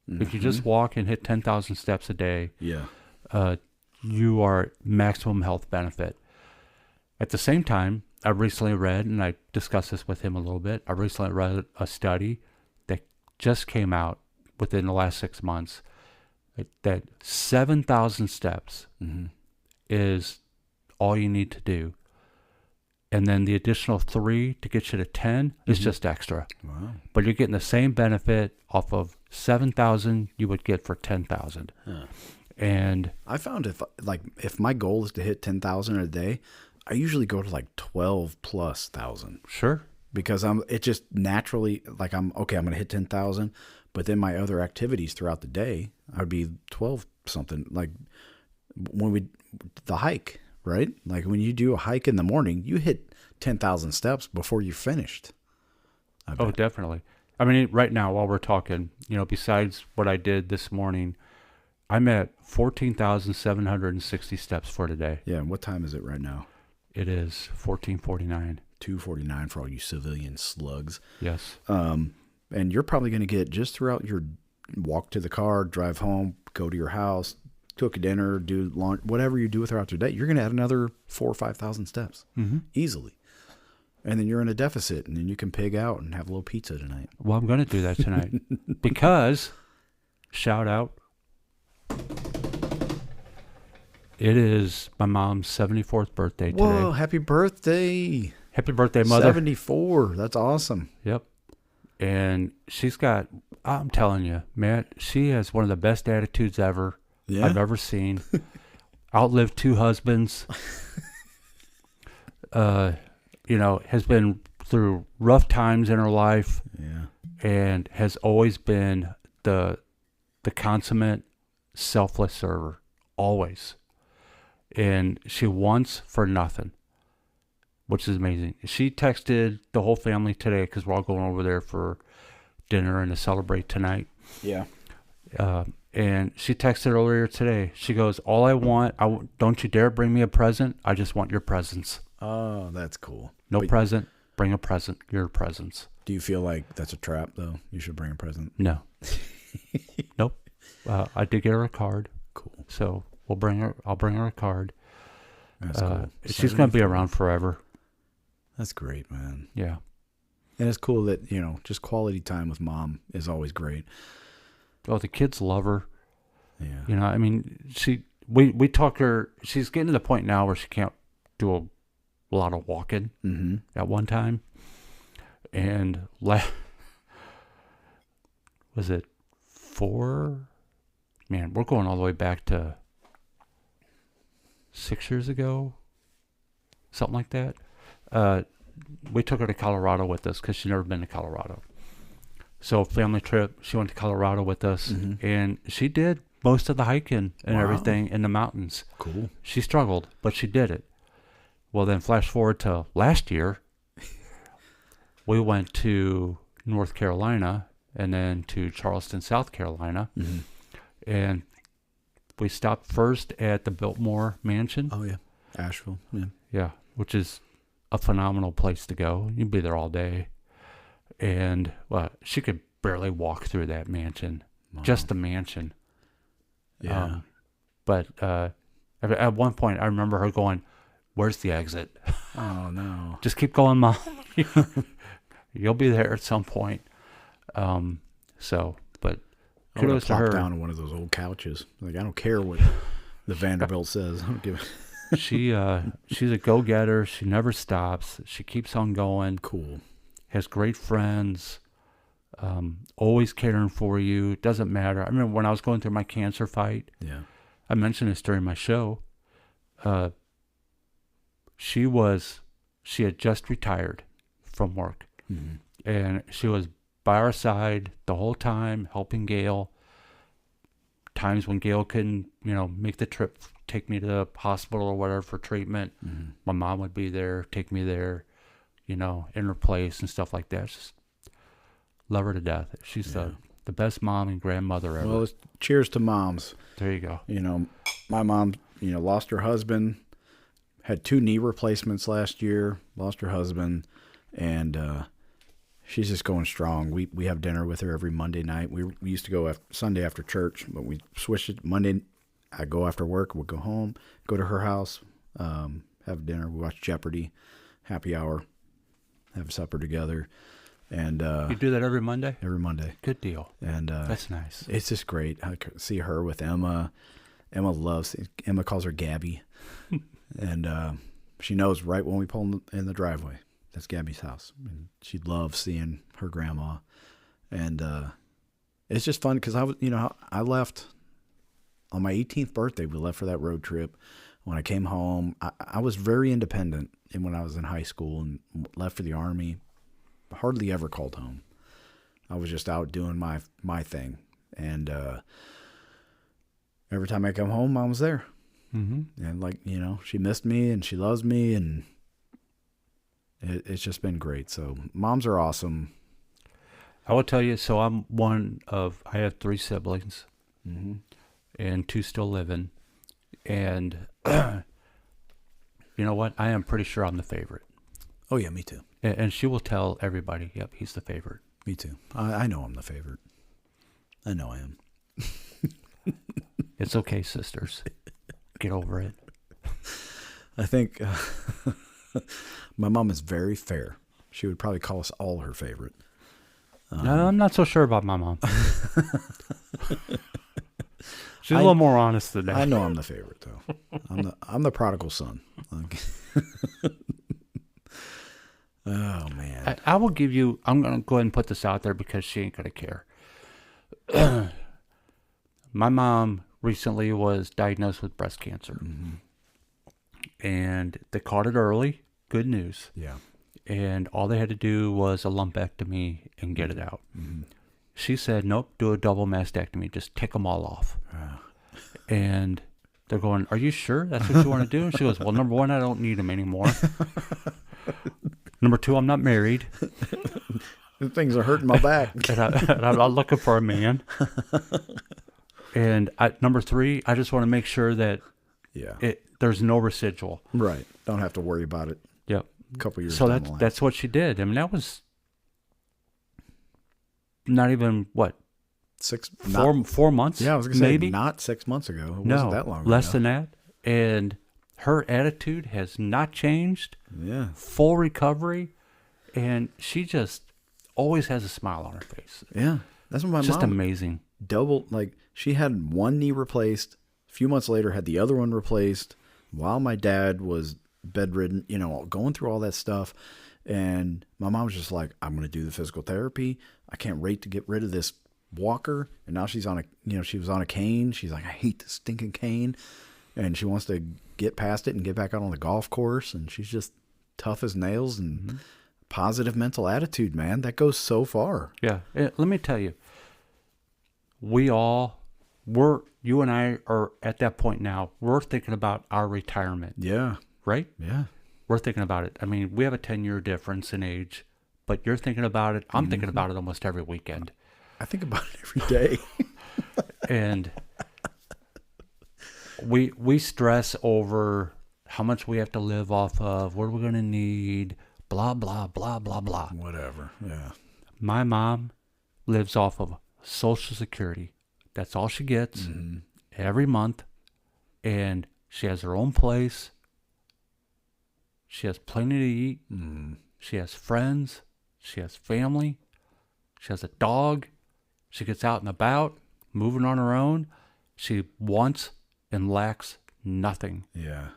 if you just walk and hit 10,000 steps a day, you are maximum health benefit. At the same time, I recently read, and I discussed this with him a little bit, I recently read a study that just came out within the last 6 months that 7,000 steps is all you need to do. And then the additional 3 to get you to 10 is just extra. Wow. But you're getting the same benefit off of 7,000 you would get for 10,000. Huh. And I found if my goal is to hit 10,000 a day, I usually go to like 12 plus thousand. Sure. Because it just naturally, I'm going to hit 10,000, but then my other activities throughout the day, I'd be 12 something. Like the hike, right? Like when you do a hike in the morning, you hit 10,000 steps before you finished. Oh, definitely. I mean, right now while we're talking, besides what I did this morning, I'm at 14,760 steps for today. Yeah. And what time is it right now? It is 14:49. 2:49 for all you civilian slugs. Yes. And you're probably going to get just throughout your walk to the car, drive home, go to your house, cook dinner, do lunch, whatever you do throughout your day, you're going to add another 4,000 or 5,000 steps easily. And then you're in a deficit, and then you can pig out and have a little pizza tonight. Well, I'm going to do that tonight because, shout out, it is my mom's 74th birthday today. Whoa, happy birthday. Happy birthday, Mother. 74. That's awesome. Yep. And she's got, I'm telling you, Matt, she has one of the best attitudes ever I've ever seen. Outlived 2 husbands. Has been through rough times in her life. Yeah. And has always been the consummate selfless server, always. And she wants for nothing, which is amazing. She texted the whole family today because we're all going over there for dinner and to celebrate tonight. Yeah. And she texted earlier today. She goes, all I want, don't you dare bring me a present. I just want your presence. Oh, that's cool. No present. Bring a present. Your presence. Do you feel like that's a trap, though? You should bring a present. No. Nope. I did get her a card. Cool. So I'll bring her a card. That's cool. She's going to be around forever. That's great, man. Yeah. And it's cool that, just quality time with mom is always great. Oh, the kids love her. Yeah. I mean, we talk her, she's getting to the point now where she can't do a lot of walking at one time. And was it 4? Man, we're going all the way back to 6 years ago, something like that. We took her to Colorado with us because she'd never been to Colorado. So family trip, she went to Colorado with us, and she did most of the hiking and everything in the mountains. Cool. She struggled, but she did it. Well, then flash forward to last year, we went to North Carolina and then to Charleston, South Carolina, and we stopped first at the Biltmore Mansion. Oh, yeah. Asheville. Yeah. Yeah, which is a phenomenal place to go. You'd be there all day. And she could barely walk through that mansion, just the mansion. Yeah. But at one point, I remember her going, "Where's the exit?" Oh, no. Just keep going, Mom. You'll be there at some point. But kudos to her. Down on one of those old couches. Like, I don't care what the Vanderbilt says. I don't give a... She's a go-getter. She never stops. She keeps on going. Cool. Has great friends. Always caring for you. Doesn't matter. I remember when I was going through my cancer fight. Yeah. I mentioned this during my show. She had just retired from work, and she was by our side the whole time, helping Gail. Times when Gail couldn't, make the trip, take me to the hospital or whatever for treatment, my mom would be there, take me there, in her place and stuff like that. Just love her to death. She's the best mom and grandmother ever. Well, cheers to moms. There you go. My mom, lost her husband, had 2 knee replacements last year, lost her husband, and she's just going strong. We have dinner with her every Monday night. We used to go Sunday after church, but we switched it. Monday, I go after work. We'll go home, go to her house, have dinner. We watch Jeopardy, happy hour, have supper together. And you do that every Monday? Every Monday. Good deal. And that's nice. It's just great. I could see her with Emma. Emma calls her Gabby. And she knows right when we pull in the driveway. That's Gabby's house. And she loves seeing her grandma. And it's just fun because I left on my 18th birthday. We left for that road trip. When I came home, I was very independent. And when I was in high school and left for the Army, hardly ever called home. I was just out doing my thing. And every time I come home, Mom was there. And she missed me and she loves me, and it's just been great. So moms are awesome. I will tell you, so I have 3 siblings, and 2 still living. And you know what? I am pretty sure I'm the favorite. Oh yeah, me too. And she will tell everybody, yep, he's the favorite. Me too. I know I'm the favorite. I know I am. It's okay, sisters. Get over it. I think my mom is very fair. She would probably call us all her favorite. No, I'm not so sure about my mom. She's a little more honest than that. I know I'm the favorite, though. I'm the prodigal son. Oh, man. I will give you, I'm going to go ahead and put this out there because she ain't going to care. My mom recently was diagnosed with breast cancer. And they caught it early. Good news. Yeah. And all they had to do was a lumpectomy and get it out. She said, nope, do a double mastectomy. Just take them all off. And they're going, are you sure that's what you want to do? And she goes, well, number one, I don't need them anymore. Number two, I'm not married. Things are hurting my back. and I'm not looking for a man. And number three, I just want to make sure that there's no residual. Right. Don't have to worry about it. Yep. A couple years So down the line. that's what she did. I mean, that was not even, what? 4 months? Yeah, I was going to say, not 6 months ago. It wasn't that long ago. Less than that. And her attitude has not changed. Yeah. Full recovery. And she just always has a smile on her face. Yeah. That's what my mom... Just amazing. She had one knee replaced. A few months later, had the other one replaced while my dad was bedridden, going through all that stuff. And my mom was just like, I'm going to do the physical therapy. I can't wait to get rid of this walker. And now she's on she was on a cane. She's like, I hate this stinking cane. And she wants to get past it and get back out on the golf course. And she's just tough as nails and positive mental attitude, man. That goes so far. Yeah. Let me tell you, you and I are at that point now. We're thinking about our retirement. Yeah. Right? Yeah. We're thinking about it. I mean, we have a 10-year difference in age, but you're thinking about it. I'm thinking about it almost every weekend. I think about it every day. And we stress over how much we have to live off of, what we're going to need, blah, blah, blah, blah, blah. Whatever. Yeah. My mom lives off of Social Security. That's all she gets every month. And she has her own place. She has plenty to eat. She has friends. She has family. She has a dog. She gets out and about, moving on her own. She wants and lacks nothing. Yeah.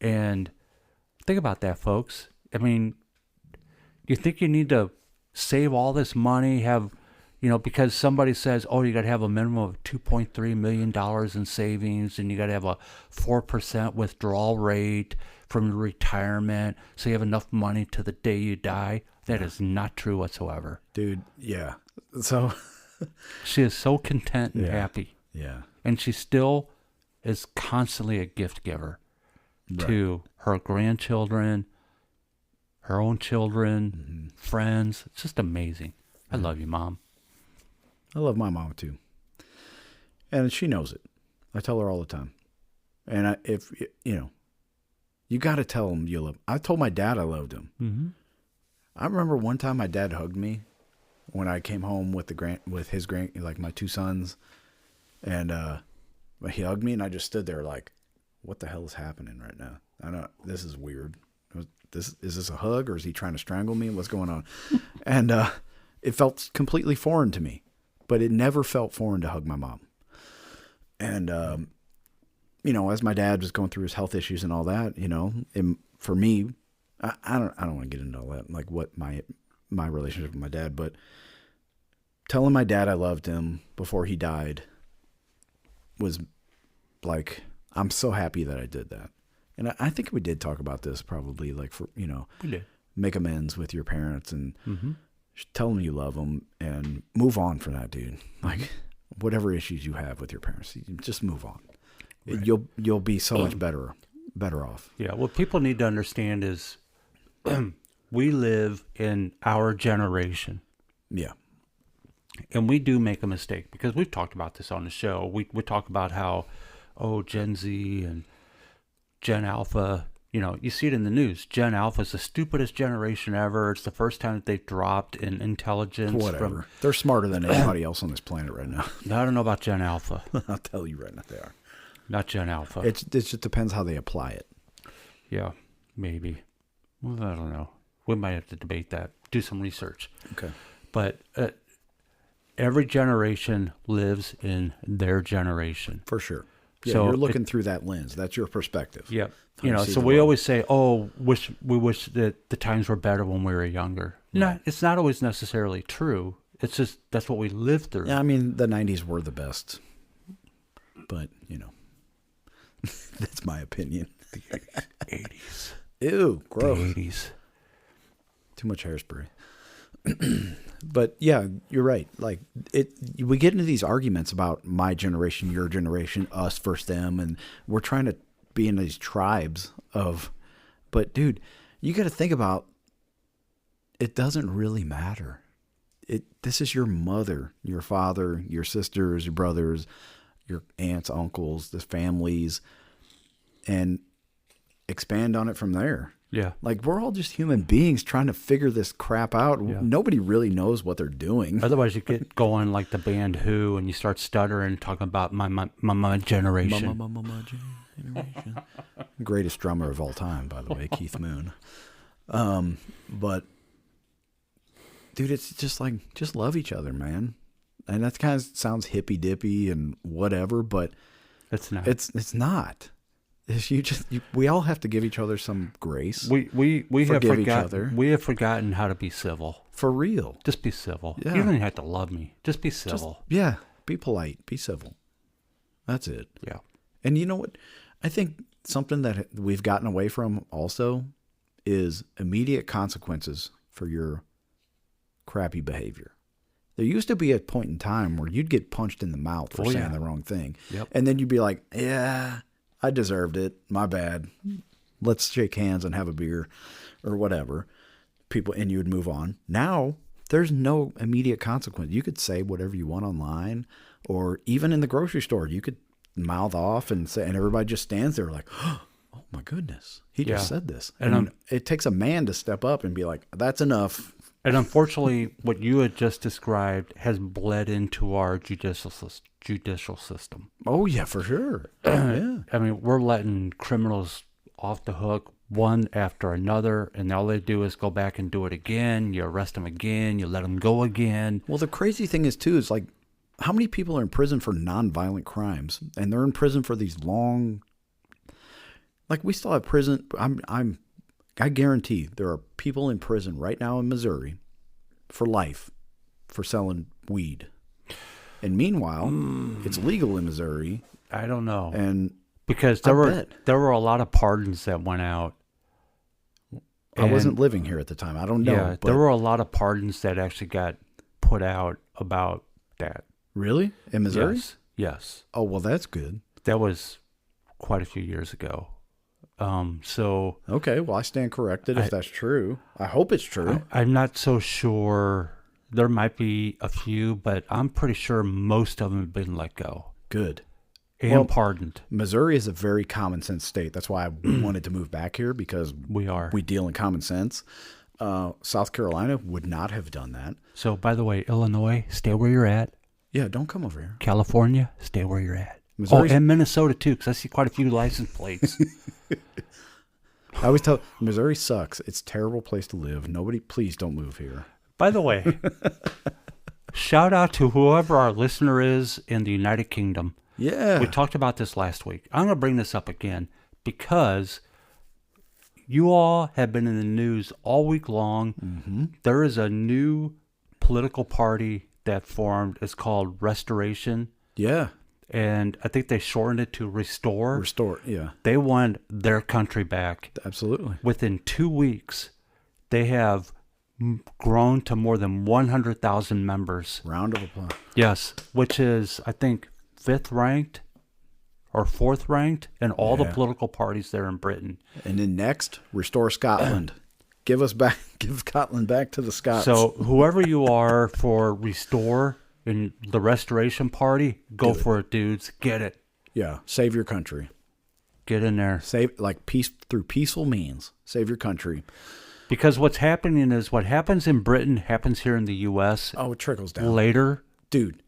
And think about that, folks. I mean, you think you need to save all this money, because somebody says, oh, you got to have a minimum of $2.3 million in savings, and you got to have a 4% withdrawal rate from your retirement, so you have enough money to the day you die. That is not true whatsoever. Dude, yeah. So she is so content and happy. Yeah. And she still is constantly a gift giver to her grandchildren, her own children, friends. It's just amazing. I love you, Mom. I love my mom too. And she knows it. I tell her all the time. And you got to tell him you love him. I told my dad I loved him. Mm-hmm. I remember one time my dad hugged me when I came home with my two sons. And he hugged me and I just stood there like, what the hell is happening right now? This is weird. Is this a hug or is he trying to strangle me? What's going on? And it felt completely foreign to me, but it never felt foreign to hug my mom. And, as my dad was going through his health issues and all that, for me, I don't want to get into all that, like what my relationship with my dad, but telling my dad I loved him before he died was like, I'm so happy that I did that. And I think we did talk about this probably, like, for, we did. Make amends with your parents and tell them you love them and move on from that, dude. Like, whatever issues you have with your parents, just move on. Right. You'll be so much better off. Yeah, what people need to understand is we live in our generation. Yeah. And we do make a mistake because we've talked about this on the show. We talk about how, Gen Z and Gen Alpha, you see it in the news. Gen Alpha is the stupidest generation ever. It's the first time that they've dropped in intelligence. Whatever. They're smarter than anybody else on this planet right now. I don't know about Gen Alpha. I'll tell you right now they are. Not Gen Alpha. It just depends how they apply it. Yeah, maybe. Well, I don't know. We might have to debate that. Do some research. Okay. But every generation lives in their generation. For sure. Yeah, so you're looking through that lens. That's your perspective. Yeah. So we always say, we wish that the times were better when we were younger. Right. No, it's not always necessarily true. It's just that's what we lived through. Yeah, I mean, the 90s were the best. But, that's my opinion. The 80s. Ew, gross. The 80s. Too much hairspray. But yeah, you're right. Like we get into these arguments about my generation, your generation, us versus them, and we're trying to be in these tribes of. But dude, you got to think about. It doesn't really matter. This is your mother, your father, your sisters, your brothers, your aunts, uncles, the families, and expand on it from there. Yeah. Like, we're all just human beings trying to figure this crap out. Yeah. Nobody really knows what they're doing. Otherwise, you get going like the band Who, and you start stuttering, talking about my generation. My generation. Greatest drummer of all time, by the way, Keith Moon. But, dude, it's just like, just love each other, man. And that kind of sounds hippy-dippy and whatever, but it's not. It's not. We all have to give each other some grace. We have forgive each other. We have forgotten how to be civil. For real. Just be civil. Yeah. You don't even have to love me. Just be civil. Be polite. Be civil. That's it. Yeah. And you know what? I think something that we've gotten away from also is immediate consequences for your crappy behavior. There used to be a point in time where you'd get punched in the mouth for saying the wrong thing. Yep. And then you'd be like, yeah, I deserved it. My bad. Let's shake hands and have a beer or whatever. And you would move on. Now, there's no immediate consequence. You could say whatever you want online, or even in the grocery store, you could mouth off and say, and everybody just stands there like, oh my goodness, he just said this. And it takes a man to step up and be like, that's enough. And unfortunately, what you had just described has bled into our judicial system. Oh, yeah, for sure. Yeah. I mean, we're letting criminals off the hook one after another, and all they do is go back and do it again. You arrest them again. You let them go again. Well, the crazy thing is, too, is like, how many people are in prison for nonviolent crimes? And they're in prison for these long... Like, we still have prison... I guarantee there are people in prison right now in Missouri for life for selling weed. And meanwhile, it's legal in Missouri. I don't know. And because there were a lot of pardons that went out. I wasn't living here at the time. I don't know. Yeah, there were a lot of pardons that actually got put out about that. Really? In Missouri? Yes. Oh, well, that's good. That was quite a few years ago. Okay, well, I stand corrected if that's true. I hope it's true. I'm not so sure. There might be a few, but I'm pretty sure most of them have been let go. Good. And pardoned. Missouri is a very common sense state. That's why I wanted to move back here, because we deal in common sense. South Carolina would not have done that. So, by the way, Illinois, stay where you're at. Yeah, don't come over here. California, stay where you're at. Missouri's... and Minnesota, too, because I see quite a few license plates. I always tell Missouri sucks. It's a terrible place to live. Please don't move here. By the way, shout out to whoever our listener is in the United Kingdom. Yeah. We talked about this last week. I'm going to bring this up again because you all have been in the news all week long. Mm-hmm. There is a new political party that formed. It's called Restoration. Yeah. And I think they shortened it to Restore. Restore, yeah. They want their country back. Absolutely. Within 2 weeks, they have grown to more than 100,000 members. Round of applause. Yes, which is, I think, 5th ranked or 4th ranked in all the political parties there in Britain. And then next, Restore Scotland. Give Scotland back to the Scots. So whoever you are for Restore in the Restoration Party, go for it, dudes. Get it. Yeah, save your country. Get in there. Save, like, peace through peaceful means. Save your country. Because what's happening is what happens in Britain happens here in the U.S. Oh, it trickles down. Later. Dude,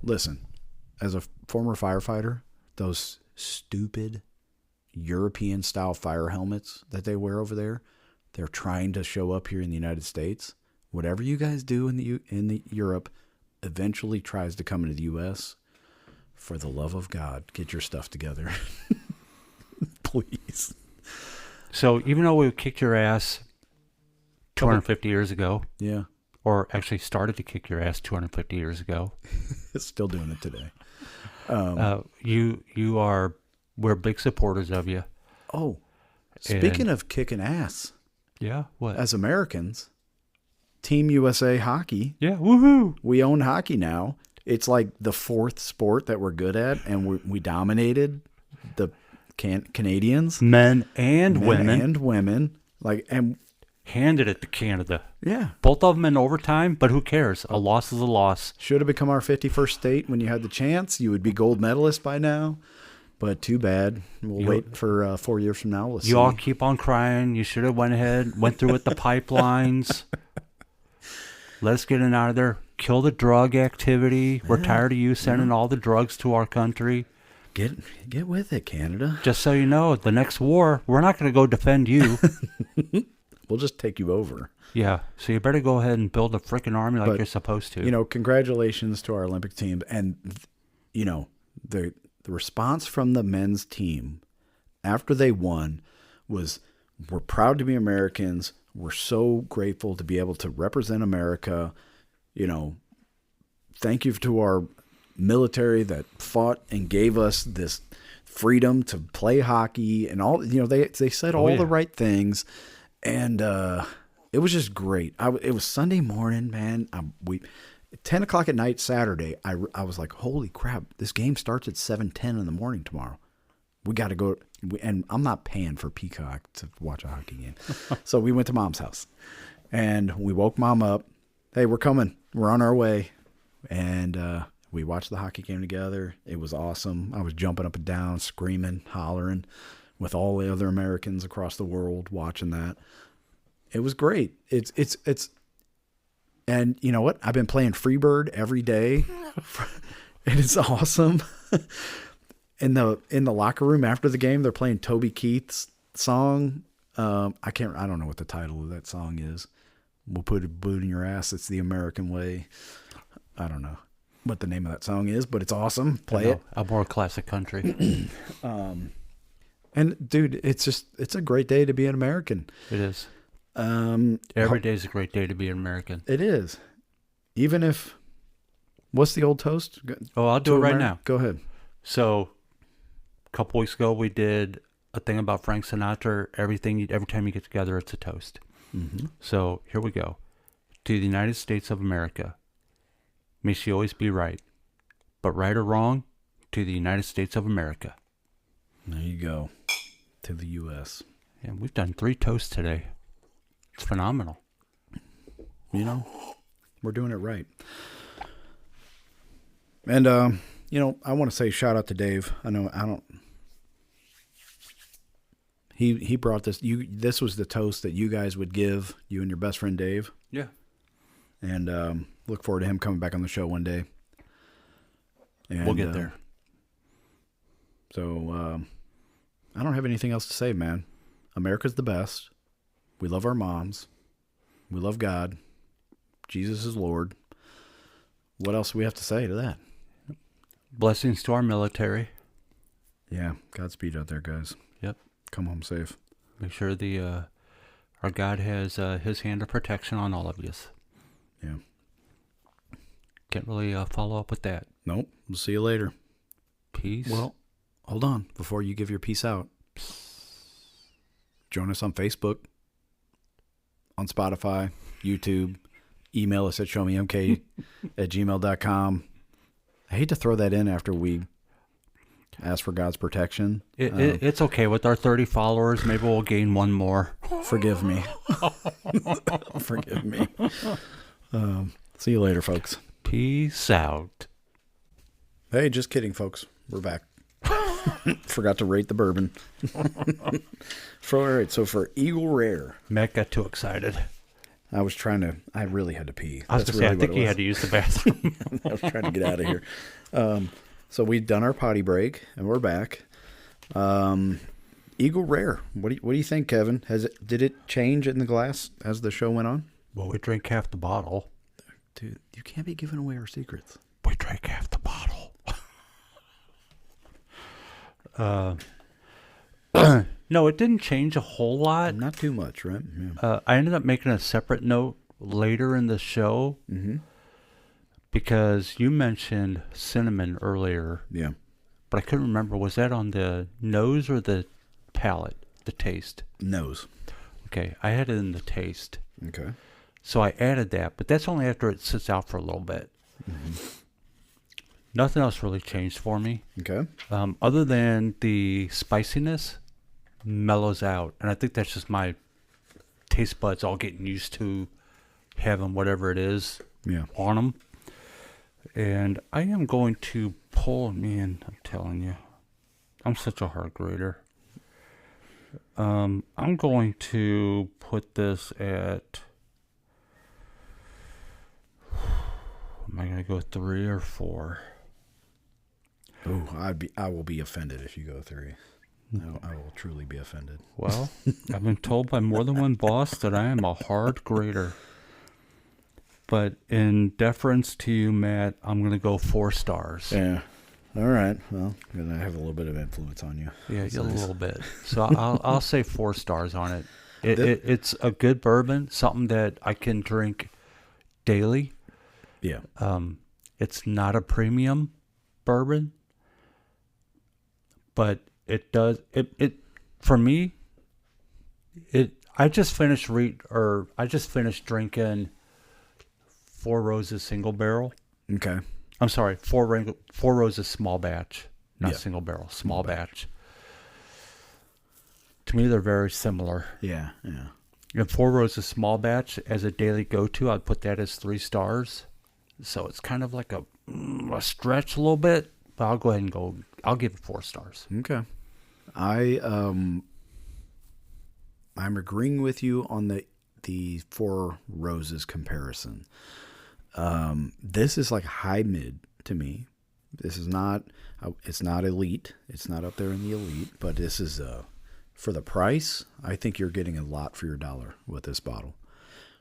listen. As a former firefighter, those stupid European-style fire helmets that they wear over there, they're trying to show up here in the United States. Whatever you guys do in the Europe eventually tries to come into the U.S. For the love of God, get your stuff together. Please. So even though we kicked your ass 250 years ago, yeah, or actually started to kick your ass 250 years ago, it's still doing it today. We're big supporters of you. Oh, speaking of kicking ass, yeah, what? As Americans, Team USA hockey. Yeah, woohoo! We own hockey now. It's like the fourth sport that we're good at, and we dominated the Canadians, Men and women. and women. And Handed it to Canada. yeah, Both of them in overtime, but who cares? A loss is a loss. should have become our 51st state when you had the chance. You would be gold medalist by now, but too bad. We'll wait for 4 years from now. We'll see. You all keep on crying. You should have went through with the pipelines. Let's get it out of there. Kill the drug activity. We're tired of you sending all the drugs to our country. Get with it, Canada. Just so you know, the next war, we're not going to go defend you. We'll just take you over. Yeah, so you better go ahead and build a freaking army like you're supposed to. Congratulations to our Olympic team. And, the response from the men's team after they won was, we're proud to be Americans. We're so grateful to be able to represent America. Thank you to our military that fought and gave us this freedom to play hockey and all. They said all the right things, and it was just great. It was Sunday morning, man. 10 o'clock at night Saturday. I was like, holy crap! This game starts at 7:10 in the morning tomorrow. We got to go. And I'm not paying for Peacock to watch a hockey game. So we went to Mom's house and we woke Mom up. Hey, we're coming. We're on our way. And we watched the hockey game together. It was awesome. I was jumping up and down, screaming, hollering with all the other Americans across the world watching that. It was great. And you know what? I've been playing Freebird every day. And it's awesome. In the locker room after the game, they're playing Toby Keith's song. I don't know what the title of that song is. We'll put a boot in your ass. It's the American way. I don't know what the name of that song is, but it's awesome. Play it. A more classic country. And dude, it's a great day to be an American. It is. Every day is a great day to be an American. It is. Even if, what's the old toast? Oh, I'll do it right now. Go ahead. So, a couple weeks ago, we did a thing about Frank Sinatra. Every time you get together, it's a toast. Mm-hmm. So, here we go. To the United States of America, may she always be right. But right or wrong, to the United States of America. There you go. To the U.S. And we've done 3 toasts today. It's phenomenal. We're doing it right. And, I want to say shout out to Dave. He brought this. This was the toast that you guys would give, you and your best friend Dave. Yeah. And look forward to him coming back on the show one day. And, we'll get there. So I don't have anything else to say, man. America's the best. We love our moms. We love God. Jesus is Lord. What else do we have to say to that? Blessings to our military. Yeah, Godspeed out there, guys. Yep. Come home safe. Make sure our God has his hand of protection on all of you. Yeah. Can't really follow up with that. Nope. We'll see you later. Peace. Well, hold on. Before you give your peace out, join us on Facebook, on Spotify, YouTube. Email us at showmemk@gmail.com. I hate to throw that in after we ask for God's protection. It's okay. With our 30 followers, maybe we'll gain one more. Forgive me. Forgive me. See you later, folks. Peace out. Hey, just kidding, folks. We're back. Forgot to rate the bourbon. All right, so for Eagle Rare. Matt got too excited. I really had to pee. I was going to say, I think he had to use the bathroom. I was trying to get out of here. So we've done our potty break, and we're back. Eagle Rare. What do you think, Kevin? Did it change in the glass as the show went on? Well, we drank half the bottle. Dude, you can't be giving away our secrets. We drank half the bottle. No, it didn't change a whole lot. Not too much, right? Yeah. I ended up making a separate note later in the show because you mentioned cinnamon earlier. Yeah. But I couldn't remember. Was that on the nose or the palate, the taste? Nose. Okay, I had it in the taste. Okay. So I added that, but that's only after it sits out for a little bit. Mm-hmm. Nothing else really changed for me. Okay. Other than the spiciness mellows out. And I think that's just my taste buds all getting used to having whatever it is on them. And I am going to pull, man, I'm telling you, I'm such a hard grader. I'm going to put this at, am I going to go 3 or 4? Oh, I will be offended if you go 3. I will truly be offended. Well, I've been told by more than one boss that I am a hard grader. But in deference to you, Matt, I'm going to go 4 stars. Yeah. All right. Well, I'm going to have a little bit of influence on you. Yeah, That's a nice. little bit. So I'll say 4 stars on it. It's a good bourbon, something that I can drink daily. Yeah. It's not a premium bourbon, but it does it for me. I just finished drinking Four Roses single barrel. Okay. I'm sorry, Four Roses small batch, not single barrel, small batch. To me, they're very similar. Yeah, yeah. And Four Roses small batch as a daily go-to, I'd put that as 3 stars. So it's kind of like a stretch a little bit, but I'll go ahead and I'll give it 4 stars. Okay. I'm agreeing with you on the Four Roses comparison. This is like high mid to me. This is not, it's not elite. It's not up there in the elite, but this is, for the price, I think you're getting a lot for your dollar with this bottle.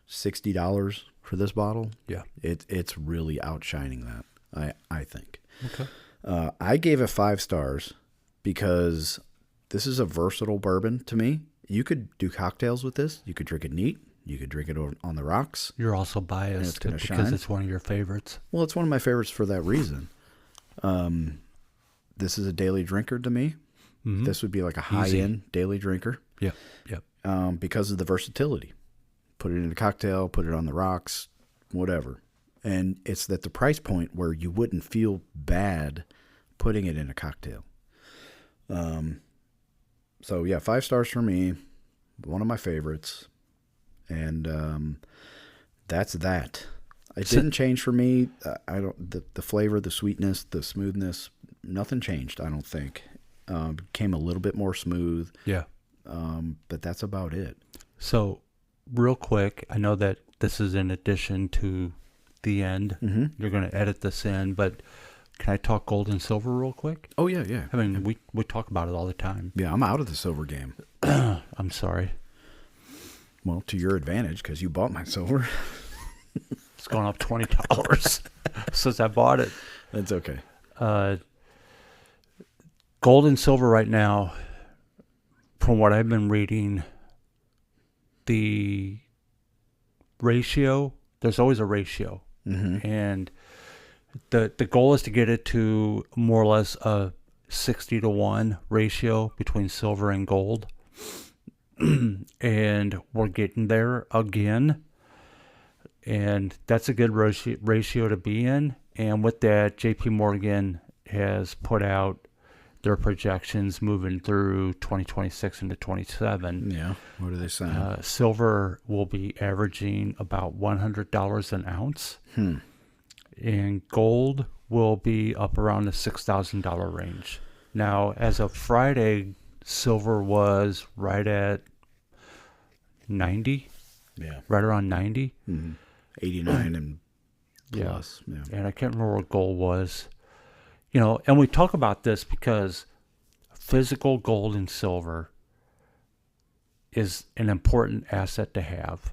$60 for this bottle. Yeah. It's really outshining that, I think. Okay. I gave it 5 stars because this is a versatile bourbon to me. You could do cocktails with this. You could drink it neat. You could drink it on the rocks. You're also biased because shine. it's one of your favorites. Well, it's one of my favorites for that reason. This is a daily drinker to me. Mm-hmm. This would be like a high-end daily drinker. Yeah, yeah. Because of the versatility. Put it in a cocktail, put it on the rocks, whatever. And it's at the price point where you wouldn't feel bad putting it in a cocktail. So yeah, 5 stars for me. One of my favorites. And that's that. It didn't change for me. I don't the flavor, the sweetness, the smoothness, nothing changed, I don't think. Became a little bit more smooth. Yeah. But that's about it. So, real quick, I know that this is in addition to the end. Mm-hmm. You're going to edit this in, but can I talk gold and silver real quick? Oh, yeah, yeah. I mean, we talk about it all the time. Yeah, I'm out of the silver game. I'm sorry. Well, to your advantage, because you bought my silver. It's gone up $20 since I bought it. That's okay. Gold and silver right now, from what I've been reading, the ratio, there's always a ratio. Mm-hmm. And the goal is to get it to more or less a 60-to-1 ratio between silver and gold. And we're getting there again. And that's a good ratio to be in. And with that, JP Morgan has put out their projections moving through 2026 into 27. Yeah. What are they saying? Silver will be averaging about $100 an ounce. And gold will be up around the $6,000 range. Now, as of Friday, silver was right at 90. Yeah. Right around 90. 89 and plus. Yeah. And I can't remember what gold was. You know, and we talk about this because physical gold and silver is an important asset to have.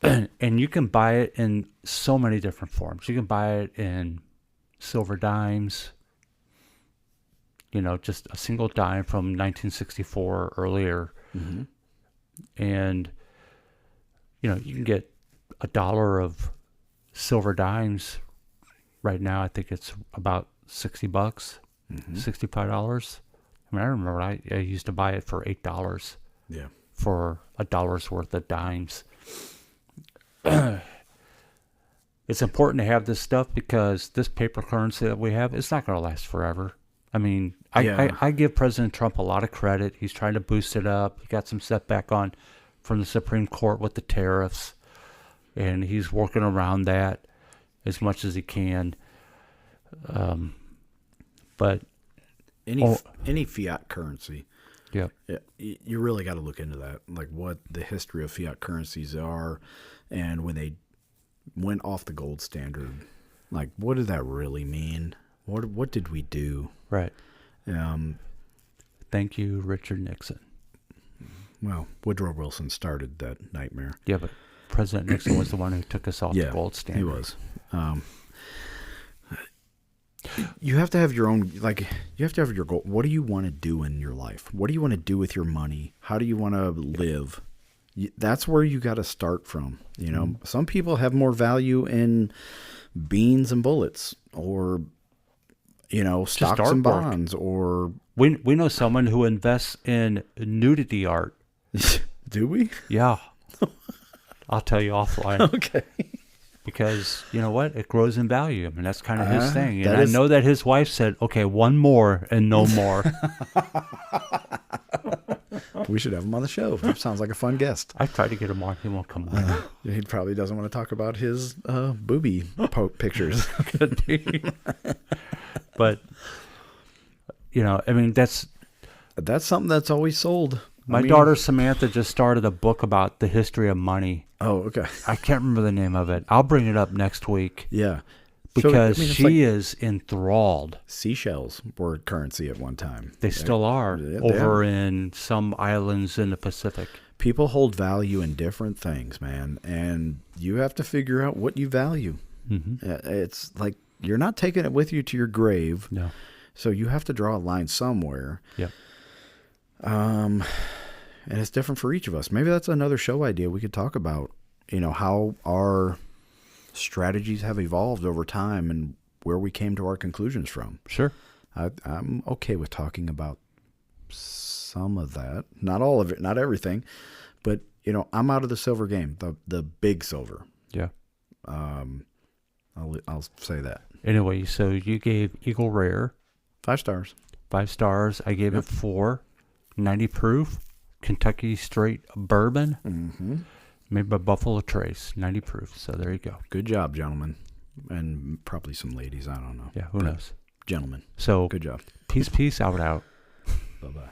And you can buy it in so many different forms. You can buy it in silver dimes, you know, just a single dime from 1964 or earlier. Mm-hmm. And, you know, you can get $1 of silver dimes right now. I think it's about $60, $65. I mean, I remember I used to buy it for $8. Yeah. For $1's worth of dimes. it's important to have this stuff because this paper currency that we have, it's not going to last forever. I mean, I give President Trump a lot of credit. He's trying to boost it up. He got some setback from the Supreme Court with the tariffs, and he's working around that as much as he can. But any fiat currency, yeah, you really got to look into that, like what the history of fiat currencies are, and when they went off the gold standard, like what did that really mean? What did we do? Right. Thank you, Richard Nixon. Well, Woodrow Wilson started that nightmare. Yeah, but President Nixon was the one who took us off the gold standard. He was. You have to have your own, you have to have your goal. What do you want to do in your life? What do you want to do with your money? How do you want to live? That's where you got to start from. You know, some people have more value in beans and bullets, or, you know, stocks and bonds, or... We know someone who invests in nudity art. Do we? Yeah. I'll tell you offline. Okay. Because, you know what? It grows in value. I mean, that's kind of his thing. And I know that his wife said, okay, one more and no more. We should have him on the show. That sounds like a fun guest. I tried to get him on. He won't come on. He probably doesn't want to talk about his booby pictures. Could be. But, you know, I mean, that's something that's always sold. My daughter Samantha just started a book about the history of money. Oh, okay. I can't remember the name of it. I'll bring it up next week. Yeah. Because she is enthralled. Seashells were currency at one time. They still are over in some islands in the Pacific. People hold value in different things, man. And you have to figure out what you value. Mm-hmm. It's like you're not taking it with you to your grave. No. So you have to draw a line somewhere. Yep. And it's different for each of us. Maybe that's another show idea we could talk about, you know, how our strategies have evolved over time and where we came to our conclusions from. Sure. I'm okay with talking about some of that. Not all of it, not everything. But, you know, I'm out of the silver game, the big silver. Yeah. I'll say that. Anyway, so you gave Eagle Rare 5 stars. 5 stars. I gave it 4. 90 proof. Kentucky straight bourbon. Mm-hmm. Made by Buffalo Trace. 90 proof. So there you go. Good job, gentlemen. And probably some ladies. I don't know. Yeah, who knows? Gentlemen. So good job. Peace, out. Bye-bye.